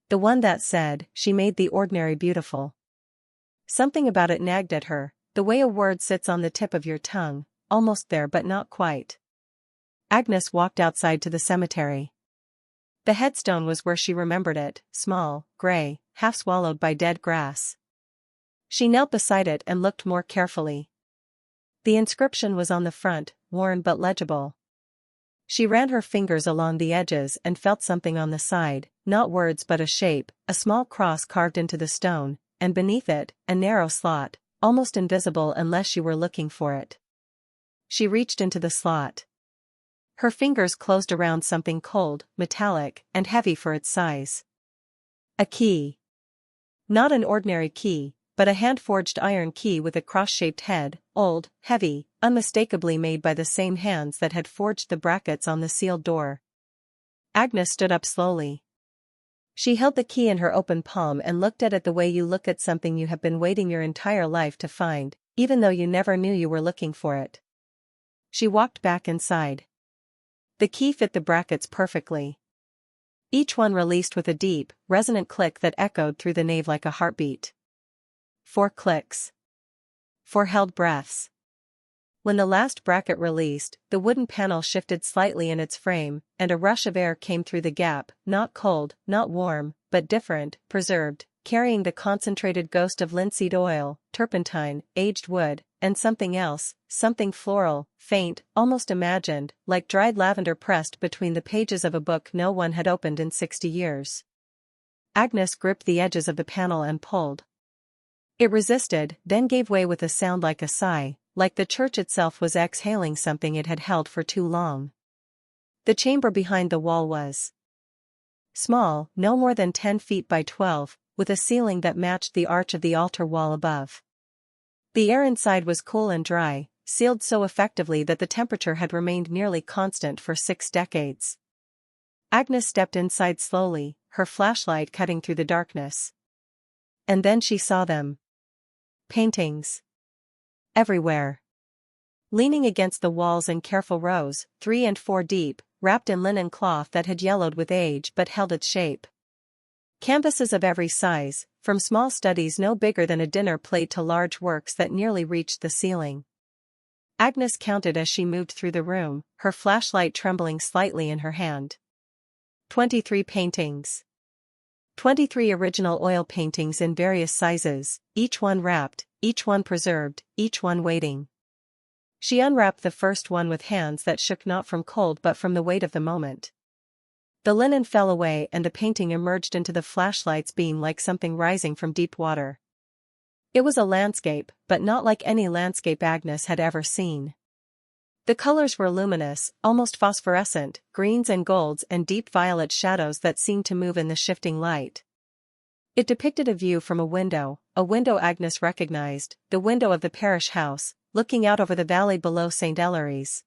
The one that said, "She made the ordinary beautiful." Something about it nagged at her, the way a word sits on the tip of your tongue, almost there but not quite. Agnes walked outside to the cemetery. The headstone was where she remembered it, small, gray, half swallowed by dead grass. She knelt beside it and looked more carefully. The inscription was on the front, worn but legible. She ran her fingers along the edges and felt something on the side, not words but a shape, a small cross carved into the stone, and beneath it, a narrow slot, almost invisible unless you were looking for it. She reached into the slot. Her fingers closed around something cold, metallic, and heavy for its size. A key. Not an ordinary key, but a hand-forged iron key with a cross-shaped head, old, heavy, unmistakably made by the same hands that had forged the brackets on the sealed door. Agnes stood up slowly. She held the key in her open palm and looked at it the way you look at something you have been waiting your entire life to find, even though you never knew you were looking for it. She walked back inside. The key fit the brackets perfectly. Each one released with a deep, resonant click that echoed through the nave like a heartbeat. 4 clicks. 4 held breaths. When the last bracket released, the wooden panel shifted slightly in its frame, and a rush of air came through the gap, not cold, not warm, but different, preserved, carrying the concentrated ghost of linseed oil, turpentine, aged wood, and something else, something floral, faint, almost imagined, like dried lavender pressed between the pages of a book no one had opened in 60 years. Agnes gripped the edges of the panel and pulled. It resisted, then gave way with a sound like a sigh, like the church itself was exhaling something it had held for too long. The chamber behind the wall was small, no more than 10 feet by 12, with a ceiling that matched the arch of the altar wall above. The air inside was cool and dry, sealed so effectively that the temperature had remained nearly constant for 6 decades. Agnes stepped inside slowly, her flashlight cutting through the darkness. And then she saw them. Paintings. Everywhere. Leaning against the walls in careful rows, 3 and 4 deep, wrapped in linen cloth that had yellowed with age but held its shape. Canvases of every size, from small studies no bigger than a dinner plate to large works that nearly reached the ceiling. Agnes counted as she moved through the room, her flashlight trembling slightly in her hand. 23 paintings. 23 original oil paintings in various sizes, each one wrapped, each one preserved, each one waiting. She unwrapped the first one with hands that shook not from cold but from the weight of the moment. The linen fell away and a painting emerged into the flashlight's beam like something rising from deep water. It was a landscape, but not like any landscape Agnes had ever seen. The colors were luminous, almost phosphorescent, greens and golds and deep violet shadows that seemed to move in the shifting light. It depicted a view from a window Agnes recognized, the window of the parish house, looking out over the valley below St. Ellery's.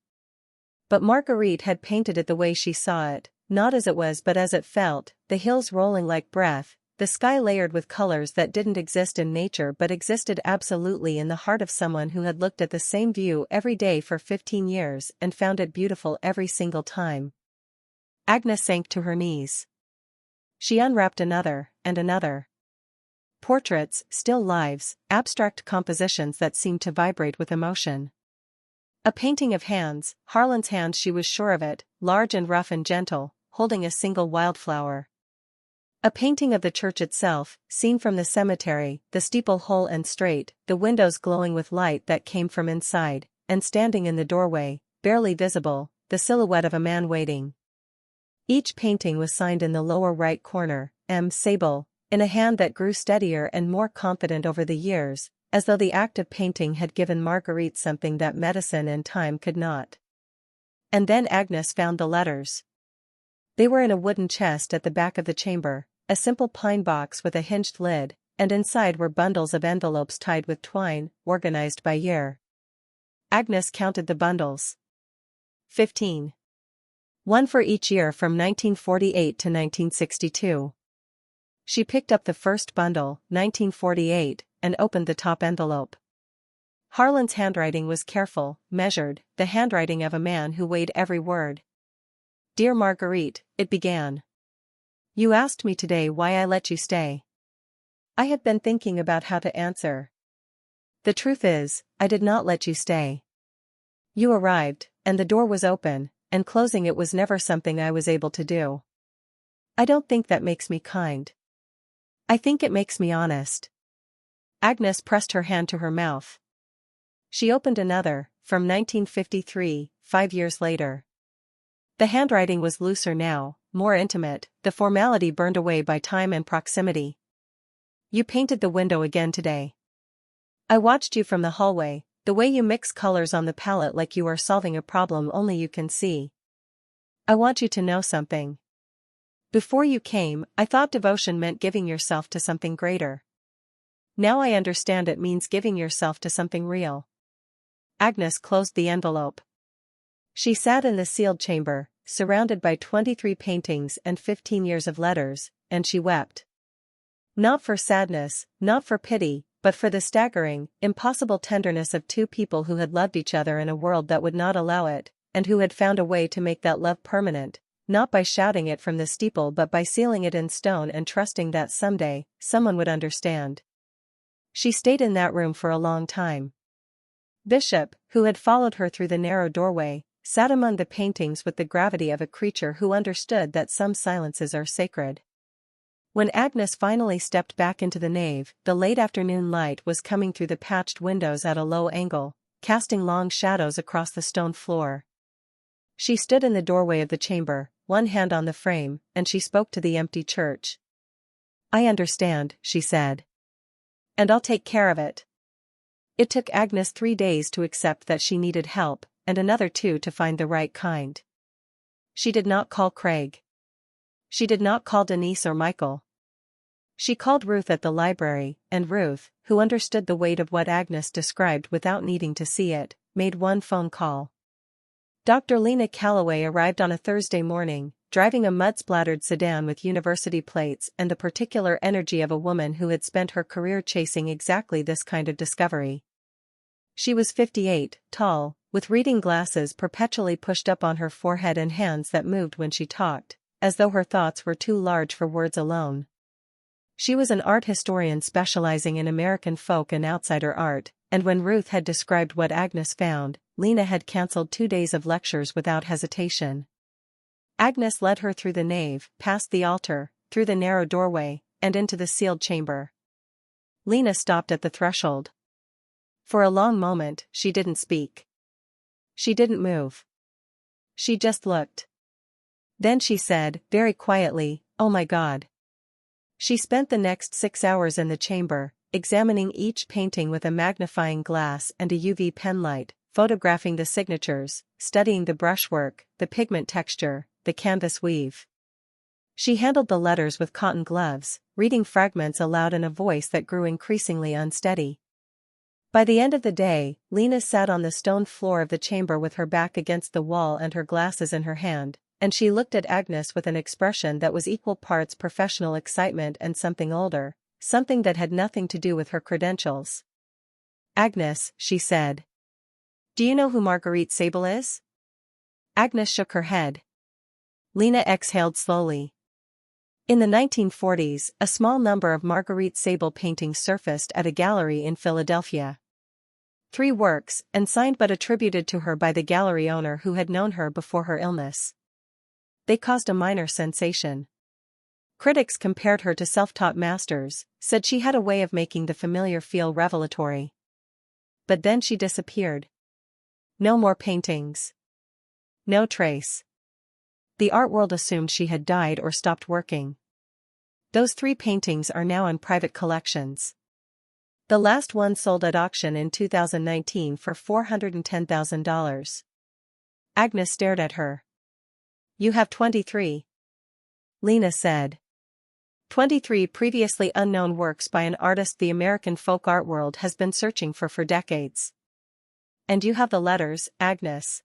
But Marguerite had painted it the way she saw it, not as it was but as it felt, the hills rolling like breath, the sky layered with colors that didn't exist in nature but existed absolutely in the heart of someone who had looked at the same view every day for 15 years and found it beautiful every single time. Agnes sank to her knees. She unwrapped another, and another. Portraits, still lives, abstract compositions that seemed to vibrate with emotion. A painting of hands, Harlan's hands, she was sure of it, large and rough and gentle, holding a single wildflower. A painting of the church itself, seen from the cemetery, the steeple whole and straight, the windows glowing with light that came from inside, and standing in the doorway, barely visible, the silhouette of a man waiting. Each painting was signed in the lower right corner, M. Sable, in a hand that grew steadier and more confident over the years, as though the act of painting had given Marguerite something that medicine and time could not. And then Agnes found the letters. They were in a wooden chest at the back of the chamber, a simple pine box with a hinged lid, and inside were bundles of envelopes tied with twine, organized by year. Agnes counted the bundles. 15. One for each year from 1948 to 1962. She picked up the first bundle, 1948, and opened the top envelope. Harlan's handwriting was careful, measured, the handwriting of a man who weighed every word. "Dear Marguerite," it began. "You asked me today why I let you stay. I have been thinking about how to answer. The truth is, I did not let you stay. You arrived, and the door was open, and closing it was never something I was able to do. I don't think that makes me kind. I think it makes me honest." Agnes pressed her hand to her mouth. She opened another, from 1953, 5 years later. The handwriting was looser now, more intimate, the formality burned away by time and proximity. "You painted the window again today. I watched you from the hallway, the way you mix colors on the palette like you are solving a problem only you can see. I want you to know something. Before you came, I thought devotion meant giving yourself to something greater. Now I understand it means giving yourself to something real." Agnes closed the envelope. She sat in the sealed chamber, surrounded by 23 paintings and 15 years of letters, and she wept. Not for sadness, not for pity, but for the staggering, impossible tenderness of two people who had loved each other in a world that would not allow it, and who had found a way to make that love permanent, not by shouting it from the steeple but by sealing it in stone and trusting that someday, someone would understand. She stayed in that room for a long time. Bishop, who had followed her through the narrow doorway, sat among the paintings with the gravity of a creature who understood that some silences are sacred. When Agnes finally stepped back into the nave, the late afternoon light was coming through the patched windows at a low angle, casting long shadows across the stone floor. She stood in the doorway of the chamber, one hand on the frame, and she spoke to the empty church. "I understand," she said. "And I'll take care of it." It took Agnes 3 days to accept that she needed help, and another 2 to find the right kind. She did not call Craig. She did not call Denise or Michael. She called Ruth at the library, and Ruth, who understood the weight of what Agnes described without needing to see it, made one phone call. Dr. Lena Calloway arrived on a Thursday morning, driving a mud-splattered sedan with university plates and the particular energy of a woman who had spent her career chasing exactly this kind of discovery. She was 58, tall, with reading glasses perpetually pushed up on her forehead and hands that moved when she talked, as though her thoughts were too large for words alone. She was an art historian specializing in American folk and outsider art, and when Ruth had described what Agnes found, Lena had cancelled 2 days of lectures without hesitation. Agnes led her through the nave, past the altar, through the narrow doorway, and into the sealed chamber. Lena stopped at the threshold. For a long moment, she didn't speak. She didn't move. She just looked. Then she said, very quietly, "Oh my God." She spent the next 6 hours in the chamber, examining each painting with a magnifying glass and a UV pen light, photographing the signatures, studying the brushwork, the pigment texture, the canvas weave. She handled the letters with cotton gloves, reading fragments aloud in a voice that grew increasingly unsteady. By the end of the day, Lena sat on the stone floor of the chamber with her back against the wall and her glasses in her hand, and she looked at Agnes with an expression that was equal parts professional excitement and something older, something that had nothing to do with her credentials. "Agnes," she said. "Do you know who Marguerite Sable is?" Agnes shook her head. Lena exhaled slowly. In the 1940s, a small number of Marguerite Sable paintings surfaced at a gallery in Philadelphia. 3 works, and signed but attributed to her by the gallery owner who had known her before her illness. They caused a minor sensation. Critics compared her to self-taught masters, said she had a way of making the familiar feel revelatory. But then she disappeared. No more paintings. No trace. The art world assumed she had died or stopped working. Those 3 paintings are now in private collections. The last one sold at auction in 2019 for $410,000. Agnes stared at her. "You have 23. Lena said. 23 previously unknown works by an artist the American folk art world has been searching for decades. And you have the letters, Agnes.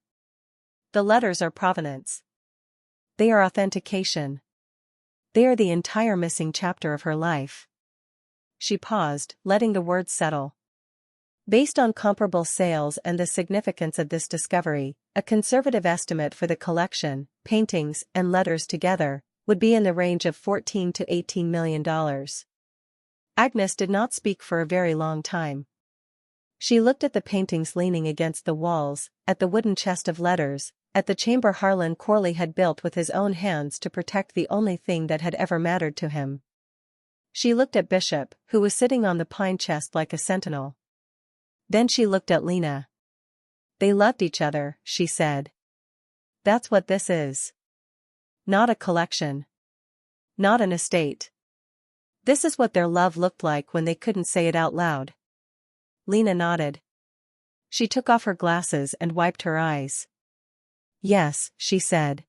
The letters are provenance. They are authentication. They are the entire missing chapter of her life." She paused, letting the words settle. Based on comparable sales and the significance of this discovery, a conservative estimate for the collection, paintings and letters together, would be in the range of $14 to $18 million. Agnes did not speak for a very long time. She looked at the paintings leaning against the walls, at the wooden chest of letters, at the chamber Harlan Corley had built with his own hands to protect the only thing that had ever mattered to him. She looked at Bishop, who was sitting on the pine chest like a sentinel. Then she looked at Lena. "They loved each other," she said. "That's what this is. Not a collection. Not an estate. This is what their love looked like when they couldn't say it out loud." Lena nodded. She took off her glasses and wiped her eyes. "Yes," she said.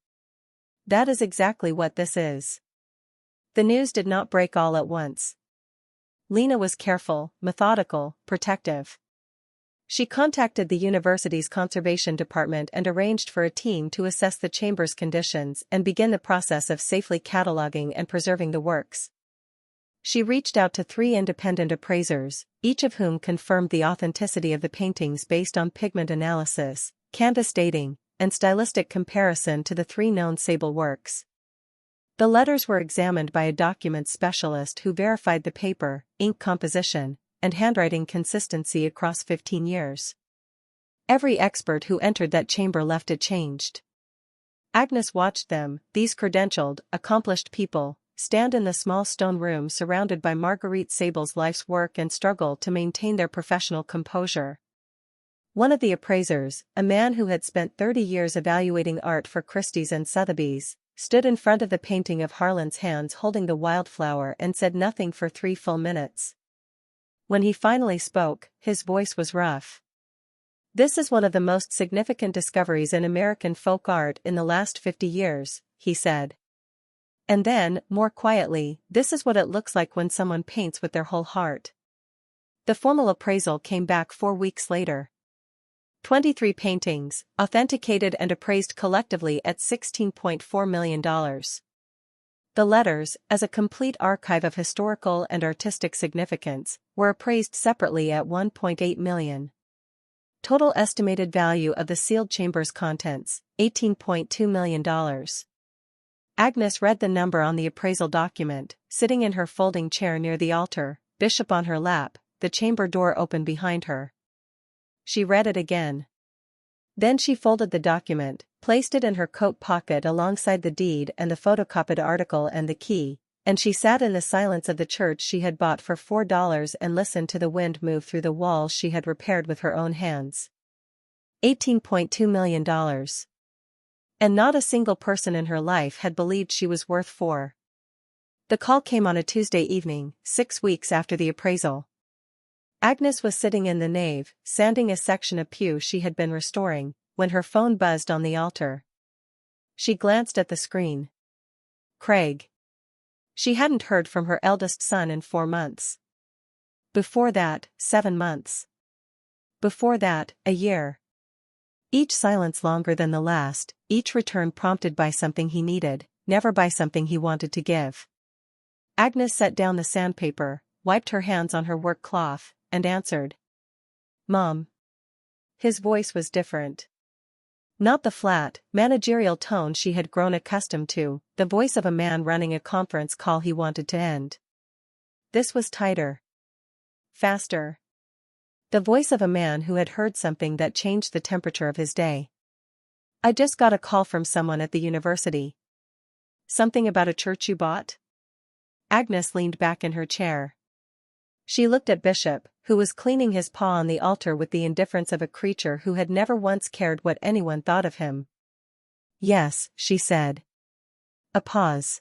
"That is exactly what this is." The news did not break all at once. Lena was careful, methodical, protective. She contacted the university's conservation department and arranged for a team to assess the chamber's conditions and begin the process of safely cataloging and preserving the works. She reached out to 3 independent appraisers, each of whom confirmed the authenticity of the paintings based on pigment analysis, canvas dating, and stylistic comparison to the 3 known Sable works. The letters were examined by a documents specialist who verified the paper, ink composition, and handwriting consistency across 15 years. Every expert who entered that chamber left it changed. Agnes watched them, these credentialed, accomplished people, stand in the small stone room surrounded by Marguerite Sable's life's work and struggle to maintain their professional composure. One of the appraisers, a man who had spent 30 years evaluating art for Christie's and Sotheby's, stood in front of the painting of Harlan's hands holding the wildflower and said nothing for 3 full minutes. When he finally spoke, his voice was rough. "This is one of the most significant discoveries in American folk art in the last 50 years, he said. And then, more quietly, "This is what it looks like when someone paints with their whole heart." The formal appraisal came back 4 weeks later. 23 paintings, authenticated and appraised collectively at $16.4 million. The letters, as a complete archive of historical and artistic significance, were appraised separately at $1.8 million. Total estimated value of the sealed chamber's contents, $18.2 million. Agnes read the number on the appraisal document, sitting in her folding chair near the altar, Bishop on her lap, the chamber door open behind her. She read it again. Then she folded the document, placed it in her coat pocket alongside the deed and the photocopied article and the key, and she sat in the silence of the church she had bought for $4 and listened to the wind move through the walls she had repaired with her own hands. $18.2 million. And not a single person in her life had believed she was worth $4. The call came on a Tuesday evening, 6 weeks after the appraisal. Agnes was sitting in the nave, sanding a section of pew she had been restoring, when her phone buzzed on the altar. She glanced at the screen. Craig. She hadn't heard from her eldest son in 4 months. Before that, 7 months. Before that, a year. Each silence longer than the last, each return prompted by something he needed, never by something he wanted to give. Agnes set down the sandpaper, wiped her hands on her work cloth, and answered. Mom. His voice was different. Not the flat, managerial tone she had grown accustomed to, the voice of a man running a conference call he wanted to end. This was tighter. Faster. The voice of a man who had heard something that changed the temperature of his day. I just got a call from someone at the university. Something about a church you bought? Agnes leaned back in her chair. She looked at Bishop, who was cleaning his paw on the altar with the indifference of a creature who had never once cared what anyone thought of him. Yes, she said. A pause.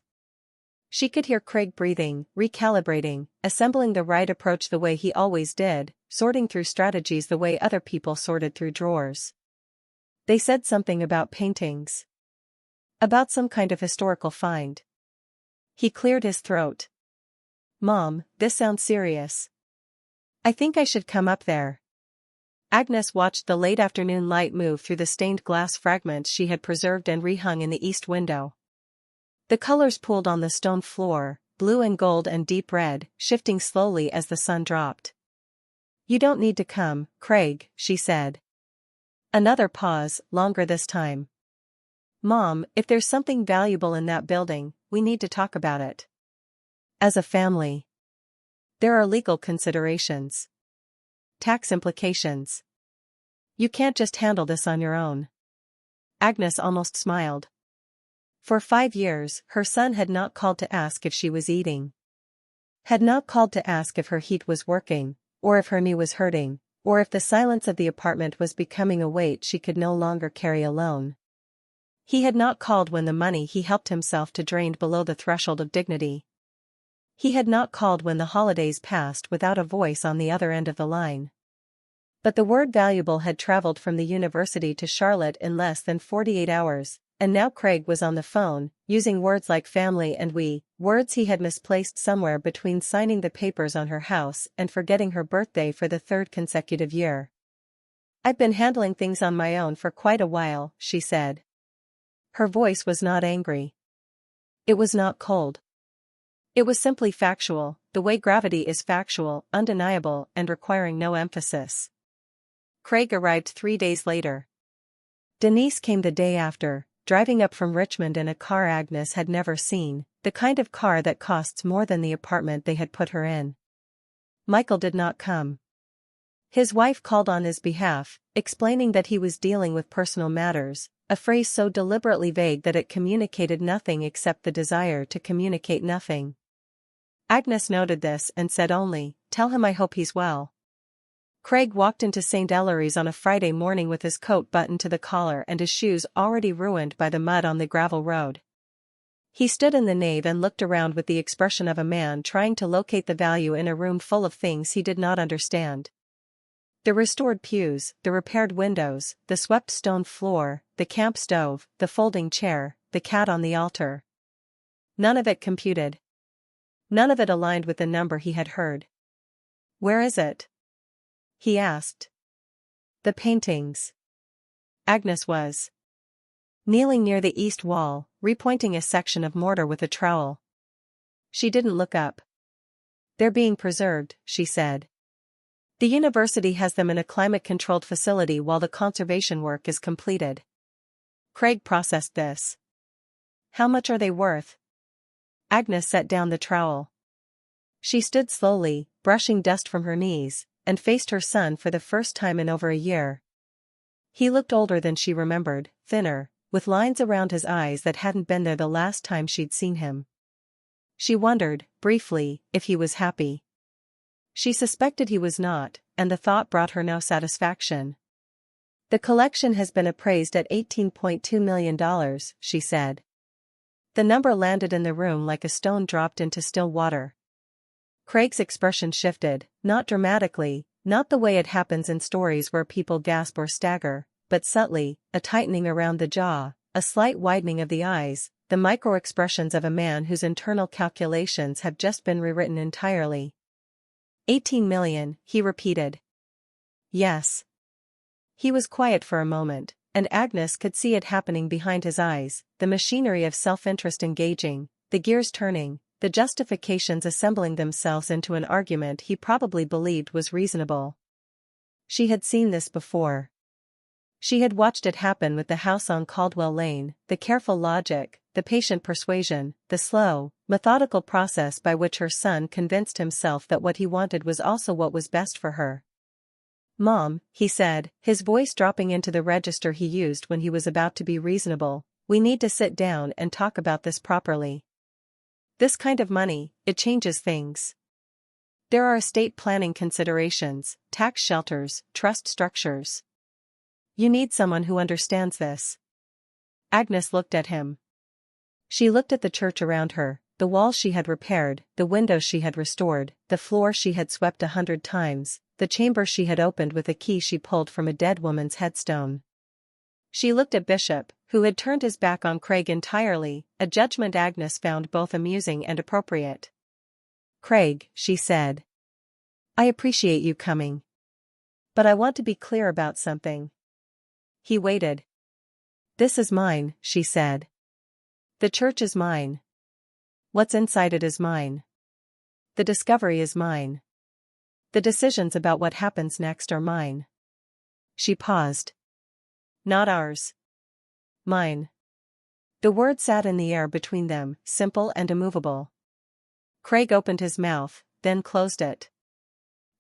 She could hear Craig breathing, recalibrating, assembling the right approach the way he always did, sorting through strategies the way other people sorted through drawers. They said something about paintings. About some kind of historical find. He cleared his throat. Mom, this sounds serious. I think I should come up there. Agnes watched the late afternoon light move through the stained glass fragments she had preserved and rehung in the east window. The colors pooled on the stone floor, blue and gold and deep red, shifting slowly as the sun dropped. You don't need to come, Craig, she said. Another pause, longer this time. Mom, if there's something valuable in that building, we need to talk about it. As a family. There are legal considerations. Tax implications. You can't just handle this on your own. Agnes almost smiled. For 5 years, her son had not called to ask if she was eating. Had not called to ask if her heat was working, or if her knee was hurting, or if the silence of the apartment was becoming a weight she could no longer carry alone. He had not called when the money he helped himself to drained below the threshold of dignity. He had not called when the holidays passed without a voice on the other end of the line. But the word valuable had traveled from the university to Charlotte in less than 48 hours, and now Craig was on the phone, using words like family and we, words he had misplaced somewhere between signing the papers on her house and forgetting her birthday for the 3rd consecutive year. I've been handling things on my own for quite a while, she said. Her voice was not angry. It was not cold. It was simply factual, the way gravity is factual, undeniable, and requiring no emphasis. Craig arrived 3 days later. Denise came the day after, driving up from Richmond in a car Agnes had never seen, the kind of car that costs more than the apartment they had put her in. Michael did not come. His wife called on his behalf, explaining that he was dealing with personal matters, a phrase so deliberately vague that it communicated nothing except the desire to communicate nothing. Agnes noted this and said only, "Tell him I hope he's well." Craig walked into St. Ellery's on a Friday morning with his coat buttoned to the collar and his shoes already ruined by the mud on the gravel road. He stood in the nave and looked around with the expression of a man trying to locate the value in a room full of things he did not understand. The restored pews, the repaired windows, the swept stone floor, the camp stove, the folding chair, the cat on the altar. None of it computed. None of it aligned with the number he had heard. "Where is it?" he asked. "The paintings." Agnes was kneeling near the east wall, repointing a section of mortar with a trowel. She didn't look up. "They're being preserved," she said. "The university has them in a climate-controlled facility while the conservation work is completed." Craig processed this. "How much are they worth?" Agnes set down the trowel. She stood slowly, brushing dust from her knees, and faced her son for the first time in over a year. He looked older than she remembered, thinner, with lines around his eyes that hadn't been there the last time she'd seen him. She wondered, briefly, if he was happy. She suspected he was not, and the thought brought her no satisfaction. The collection has been appraised at $18.2 million, she said. The number landed in the room like a stone dropped into still water. Craig's expression shifted, not dramatically, not the way it happens in stories where people gasp or stagger, but subtly, a tightening around the jaw, a slight widening of the eyes, the micro-expressions of a man whose internal calculations have just been rewritten entirely. 18 million, he repeated. Yes. He was quiet for a moment, and Agnes could see it happening behind his eyes, the machinery of self-interest engaging, the gears turning, the justifications assembling themselves into an argument he probably believed was reasonable. She had seen this before. She had watched it happen with the house on Caldwell Lane, the careful logic, the patient persuasion, the slow, methodical process by which her son convinced himself that what he wanted was also what was best for her. "Mom," he said, his voice dropping into the register he used when he was about to be reasonable, "we need to sit down and talk about this properly. This kind of money, it changes things. There are estate planning considerations, tax shelters, trust structures. You need someone who understands this." Agnes looked at him. She looked at the church around her, the walls she had repaired, the windows she had restored, the floor she had swept 100 times, the chamber she had opened with a key she pulled from a dead woman's headstone. She looked at Bishop, who had turned his back on Craig entirely, a judgment Agnes found both amusing and appropriate. "Craig," she said. "I appreciate you coming. But I want to be clear about something." He waited. "This is mine," she said. "The church is mine. What's inside it is mine. The discovery is mine. The decisions about what happens next are mine." She paused. "Not ours. Mine." The word sat in the air between them, simple and immovable. Craig opened his mouth, then closed it.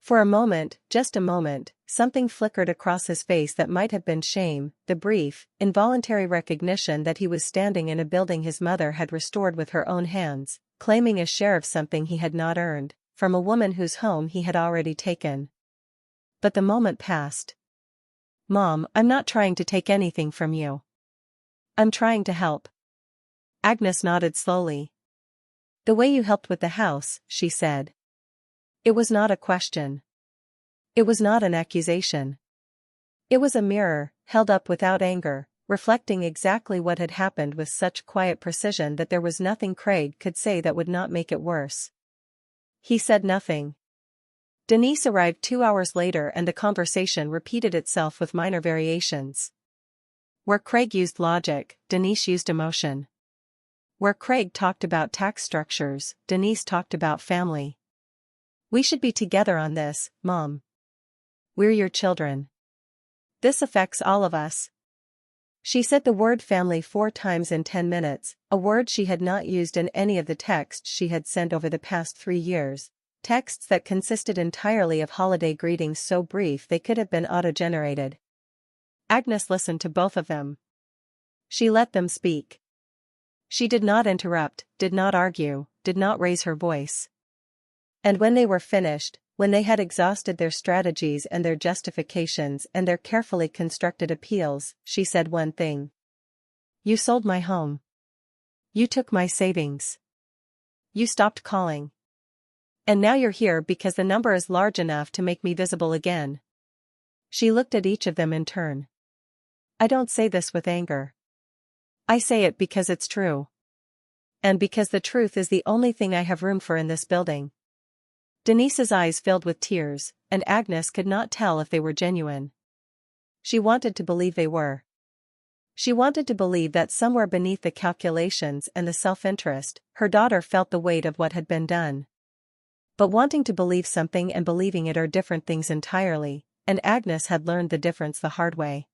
For a moment, just a moment, something flickered across his face that might have been shame, the brief, involuntary recognition that he was standing in a building his mother had restored with her own hands, claiming a share of something he had not earned, from a woman whose home he had already taken. But the moment passed. "Mom, I'm not trying to take anything from you. I'm trying to help." Agnes nodded slowly. "The way you helped with the house," she said. It was not a question. It was not an accusation. It was a mirror, held up without anger, reflecting exactly what had happened with such quiet precision that there was nothing Craig could say that would not make it worse. He said nothing. Denise arrived 2 hours later and the conversation repeated itself with minor variations. Where Craig used logic, Denise used emotion. Where Craig talked about tax structures, Denise talked about family. "We should be together on this, Mom. We're your children. This affects all of us." She said the word family 4 times in 10 minutes, a word she had not used in any of the texts she had sent over the past 3 years, texts that consisted entirely of holiday greetings so brief they could have been auto-generated. Agnes listened to both of them. She let them speak. She did not interrupt, did not argue, did not raise her voice. And when they were finished, when they had exhausted their strategies and their justifications and their carefully constructed appeals, she said one thing. "You sold my home. You took my savings. You stopped calling. And now you're here because the number is large enough to make me visible again." She looked at each of them in turn. "I don't say this with anger. I say it because it's true. And because the truth is the only thing I have room for in this building." Denise's eyes filled with tears, and Agnes could not tell if they were genuine. She wanted to believe they were. She wanted to believe that somewhere beneath the calculations and the self-interest, her daughter felt the weight of what had been done. But wanting to believe something and believing it are different things entirely, and Agnes had learned the difference the hard way.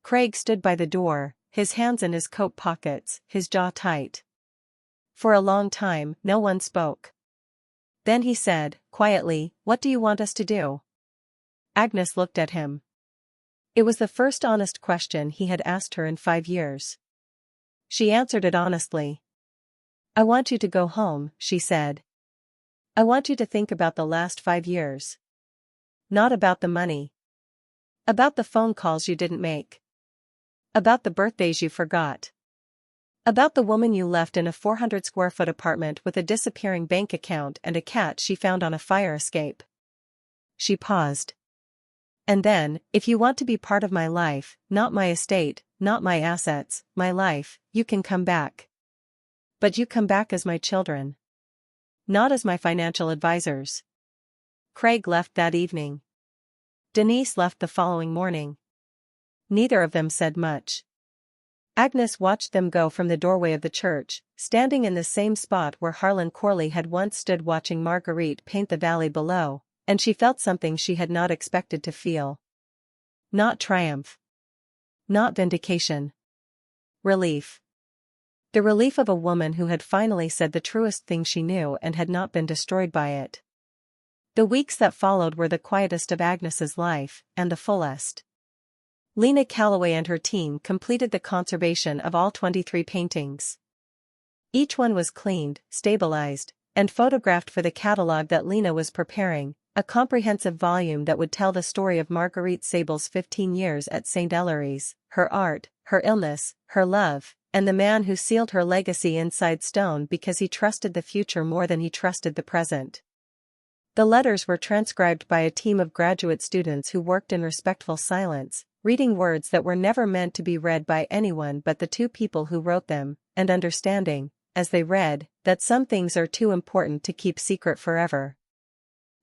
Craig stood by the door, his hands in his coat pockets, his jaw tight. For a long time, no one spoke. Then he said, quietly, "What do you want us to do?" Agnes looked at him. It was the first honest question he had asked her in 5 years. She answered it honestly. "I want you to go home," she said. "I want you to think about the last 5 years. Not about the money. About the phone calls you didn't make. About the birthdays you forgot. About the woman you left in a 400-square-foot apartment with a disappearing bank account and a cat she found on a fire escape. She paused. And then, if you want to be part of my life, not my estate, not my assets, my life, you can come back. But you come back as my children. Not as my financial advisors. Craig left that evening. Denise left the following morning. Neither of them said much. Agnes watched them go from the doorway of the church, standing in the same spot where Harlan Corley had once stood watching Marguerite paint the valley below, and she felt something she had not expected to feel. Not triumph. Not vindication. Relief. The relief of a woman who had finally said the truest thing she knew and had not been destroyed by it. The weeks that followed were the quietest of Agnes's life, and the fullest. Lena Calloway and her team completed the conservation of all 23 paintings. Each one was cleaned, stabilized, and photographed for the catalog that Lena was preparing, a comprehensive volume that would tell the story of Marguerite Sable's 15 years at St. Ellery's, her art, her illness, her love, and the man who sealed her legacy inside stone because he trusted the future more than he trusted the present. The letters were transcribed by a team of graduate students who worked in respectful silence, reading words that were never meant to be read by anyone but the two people who wrote them, and understanding, as they read, that some things are too important to keep secret forever.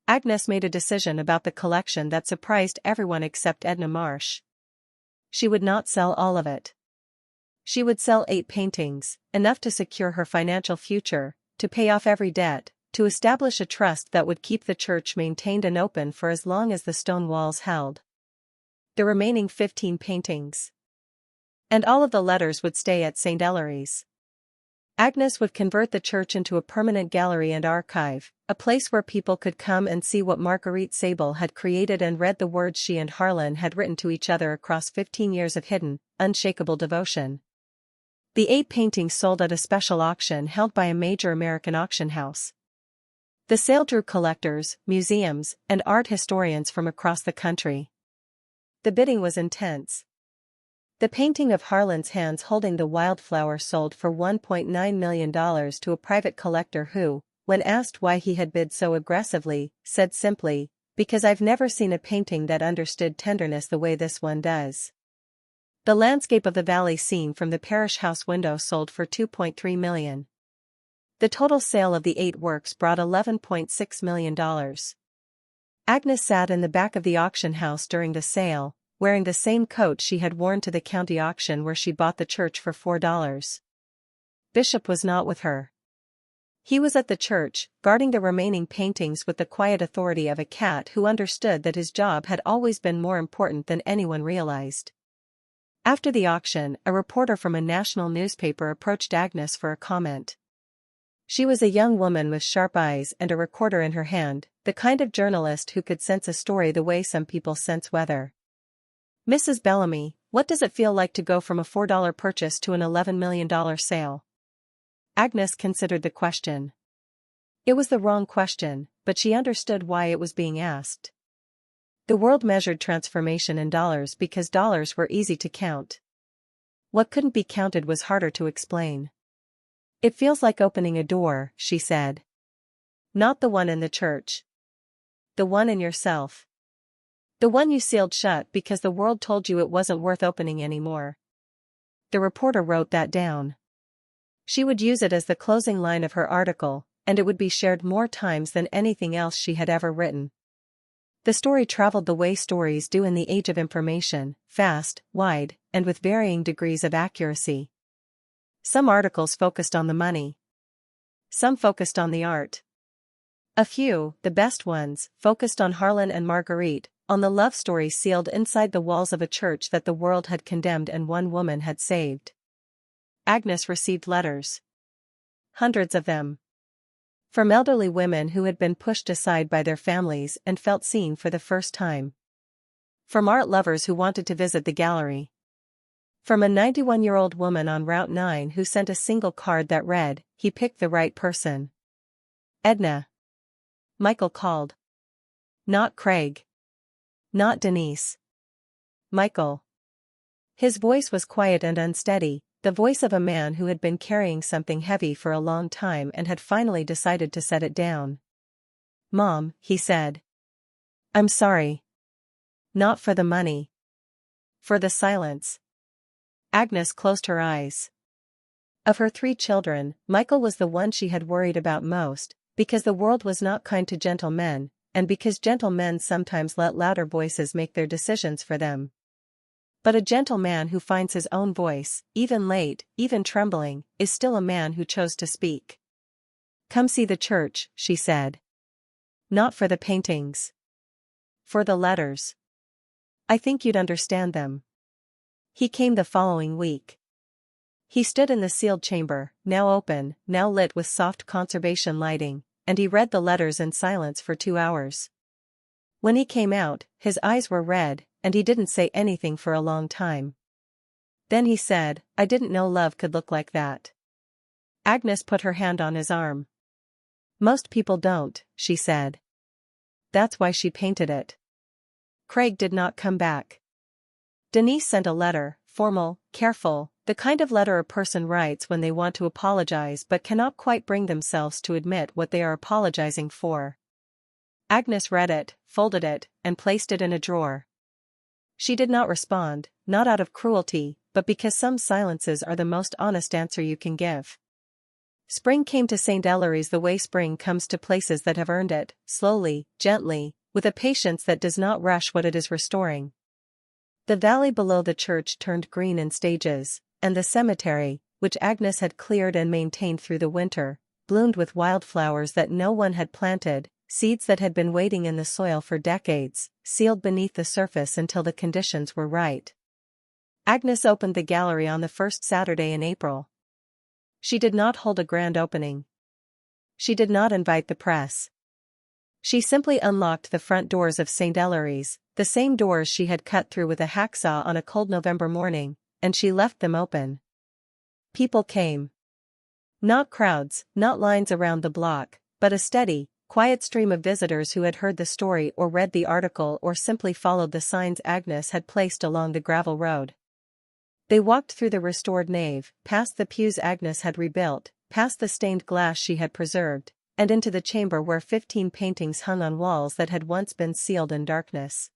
Agnes made a decision about the collection that surprised everyone except Edna Marsh. She would not sell all of it. She would sell 8 paintings, enough to secure her financial future, to pay off every debt, to establish a trust that would keep the church maintained and open for as long as the stone walls held. The remaining 15 paintings. And all of the letters would stay at St. Ellery's. Agnes would convert the church into a permanent gallery and archive, a place where people could come and see what Marguerite Sable had created and read the words she and Harlan had written to each other across 15 years of hidden, unshakable devotion. The 8 paintings sold at a special auction held by a major American auction house. The sale drew collectors, museums, and art historians from across the country. The bidding was intense. The painting of Harlan's hands holding the wildflower sold for $1.9 million to a private collector who, when asked why he had bid so aggressively, said simply, "Because I've never seen a painting that understood tenderness the way this one does." The landscape of the valley seen from the parish house window sold for $2.3 million. The total sale of the 8 works brought $11.6 million. Agnes sat in the back of the auction house during the sale, wearing the same coat she had worn to the county auction where she bought the church for $4. Bishop was not with her. He was at the church, guarding the remaining paintings with the quiet authority of a cat who understood that his job had always been more important than anyone realized. After the auction, a reporter from a national newspaper approached Agnes for a comment. She was a young woman with sharp eyes and a recorder in her hand, the kind of journalist who could sense a story the way some people sense weather. "Mrs. Bellamy, what does it feel like to go from a $4 purchase to an $11 million sale?" Agnes considered the question. It was the wrong question, but she understood why it was being asked. The world measured transformation in dollars because dollars were easy to count. What couldn't be counted was harder to explain. "It feels like opening a door," she said. "Not the one in the church. The one in yourself. The one you sealed shut because the world told you it wasn't worth opening anymore." The reporter wrote that down. She would use it as the closing line of her article, and it would be shared more times than anything else she had ever written. The story traveled the way stories do in the age of information, fast, wide, and with varying degrees of accuracy. Some articles focused on the money. Some focused on the art. A few, the best ones, focused on Harlan and Marguerite, on the love story sealed inside the walls of a church that the world had condemned and one woman had saved. Agnes received letters. Hundreds of them. From elderly women who had been pushed aside by their families and felt seen for the first time. From art lovers who wanted to visit the gallery. From a 91-year-old woman on Route 9 who sent a single card that read, "He picked the right person." Edna. Michael called. Not Craig. Not Denise. Michael. His voice was quiet and unsteady, the voice of a man who had been carrying something heavy for a long time and had finally decided to set it down. "Mom," he said. "I'm sorry. Not for the money. For the silence." Agnes closed her eyes. Of her 3 children, Michael was the one she had worried about most, because the world was not kind to gentle men, and because gentle men sometimes let louder voices make their decisions for them. But a gentle man who finds his own voice, even late, even trembling, is still a man who chose to speak. "Come see the church," she said. "Not for the paintings. For the letters. I think you'd understand them." He came the following week. He stood in the sealed chamber, now open, now lit with soft conservation lighting, and he read the letters in silence for 2 hours. When he came out, his eyes were red, and he didn't say anything for a long time. Then he said, "I didn't know love could look like that." Agnes put her hand on his arm. "Most people don't," she said. That's why she painted it. Craig did not come back. Denise sent a letter, formal, careful, the kind of letter a person writes when they want to apologize but cannot quite bring themselves to admit what they are apologizing for. Agnes read it, folded it, and placed it in a drawer. She did not respond, not out of cruelty, but because some silences are the most honest answer you can give. Spring came to St. Ellery's the way spring comes to places that have earned it, slowly, gently, with a patience that does not rush what it is restoring. The valley below the church turned green in stages, and the cemetery, which Agnes had cleared and maintained through the winter, bloomed with wildflowers that no one had planted, seeds that had been waiting in the soil for decades, sealed beneath the surface until the conditions were right. Agnes opened the gallery on the first Saturday in April. She did not hold a grand opening. She did not invite the press. She simply unlocked the front doors of St. Ellery's, the same doors she had cut through with a hacksaw on a cold November morning, and she left them open. People came. Not crowds, not lines around the block, but a steady, quiet stream of visitors who had heard the story or read the article or simply followed the signs Agnes had placed along the gravel road. They walked through the restored nave, past the pews Agnes had rebuilt, past the stained glass she had preserved, and into the chamber where 15 paintings hung on walls that had once been sealed in darkness.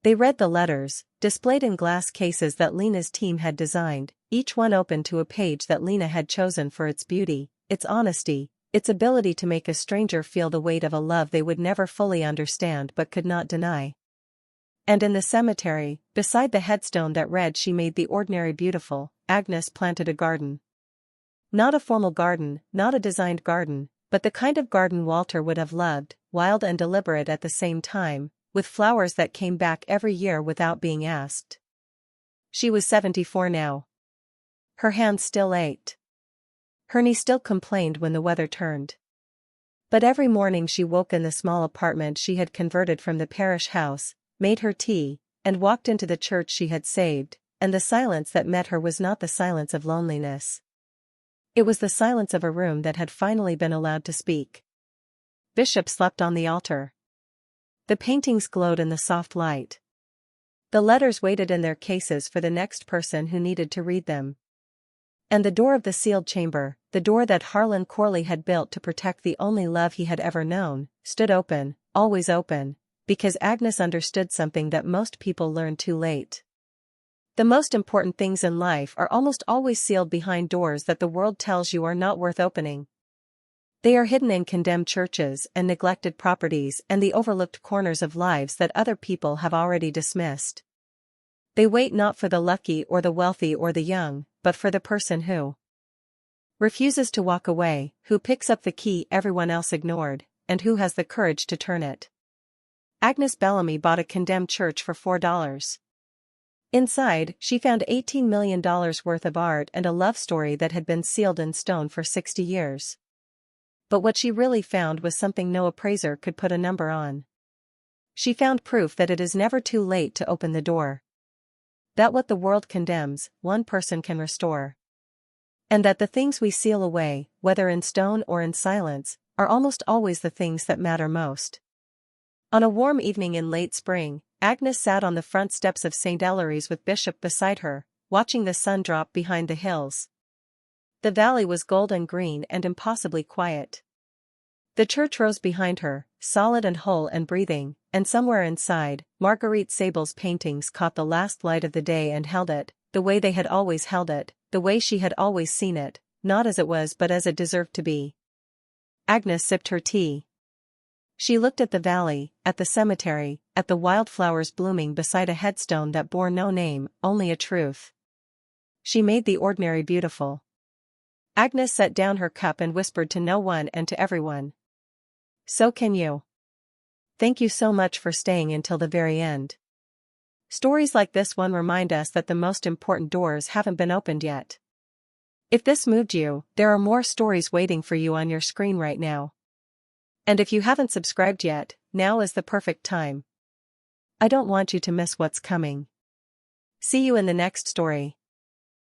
They read the letters, displayed in glass cases that Lena's team had designed, each one open to a page that Lena had chosen for its beauty, its honesty, its ability to make a stranger feel the weight of a love they would never fully understand but could not deny. And in the cemetery, beside the headstone that read "She made the ordinary beautiful," Agnes planted a garden. Not a formal garden, not a designed garden, but the kind of garden Walter would have loved, wild and deliberate at the same time, with flowers that came back every year without being asked. She was 74 now. Her hands still ached. Her knee still complained when the weather turned. But every morning she woke in the small apartment she had converted from the parish house, made her tea, and walked into the church she had saved, and the silence that met her was not the silence of loneliness. It was the silence of a room that had finally been allowed to speak. Bishop slept on the altar. The paintings glowed in the soft light. The letters waited in their cases for the next person who needed to read them. And the door of the sealed chamber, the door that Harlan Corley had built to protect the only love he had ever known, stood open, always open, because Agnes understood something that most people learn too late. The most important things in life are almost always sealed behind doors that the world tells you are not worth opening. They are hidden in condemned churches and neglected properties and the overlooked corners of lives that other people have already dismissed. They wait not for the lucky or the wealthy or the young, but for the person who refuses to walk away, who picks up the key everyone else ignored, and who has the courage to turn it. Agnes Bellamy bought a condemned church for $4. Inside, she found $18 million worth of art and a love story that had been sealed in stone for 60 years. But what she really found was something no appraiser could put a number on. She found proof that it is never too late to open the door. That what the world condemns, one person can restore. And that the things we seal away, whether in stone or in silence, are almost always the things that matter most. On a warm evening in late spring, Agnes sat on the front steps of St. Ellery's with Bishop beside her, watching the sun drop behind the hills. The valley was golden green and impossibly quiet. The church rose behind her, solid and whole and breathing, and somewhere inside, Marguerite Sable's paintings caught the last light of the day and held it, the way they had always held it, the way she had always seen it, not as it was but as it deserved to be. Agnes sipped her tea. She looked at the valley, at the cemetery, at the wildflowers blooming beside a headstone that bore no name, only a truth. She made the ordinary beautiful. Agnes set down her cup and whispered to no one and to everyone. So can you. Thank you so much for staying until the very end. Stories like this one remind us that the most important doors haven't been opened yet. If this moved you, there are more stories waiting for you on your screen right now. And if you haven't subscribed yet, now is the perfect time. I don't want you to miss what's coming. See you in the next story.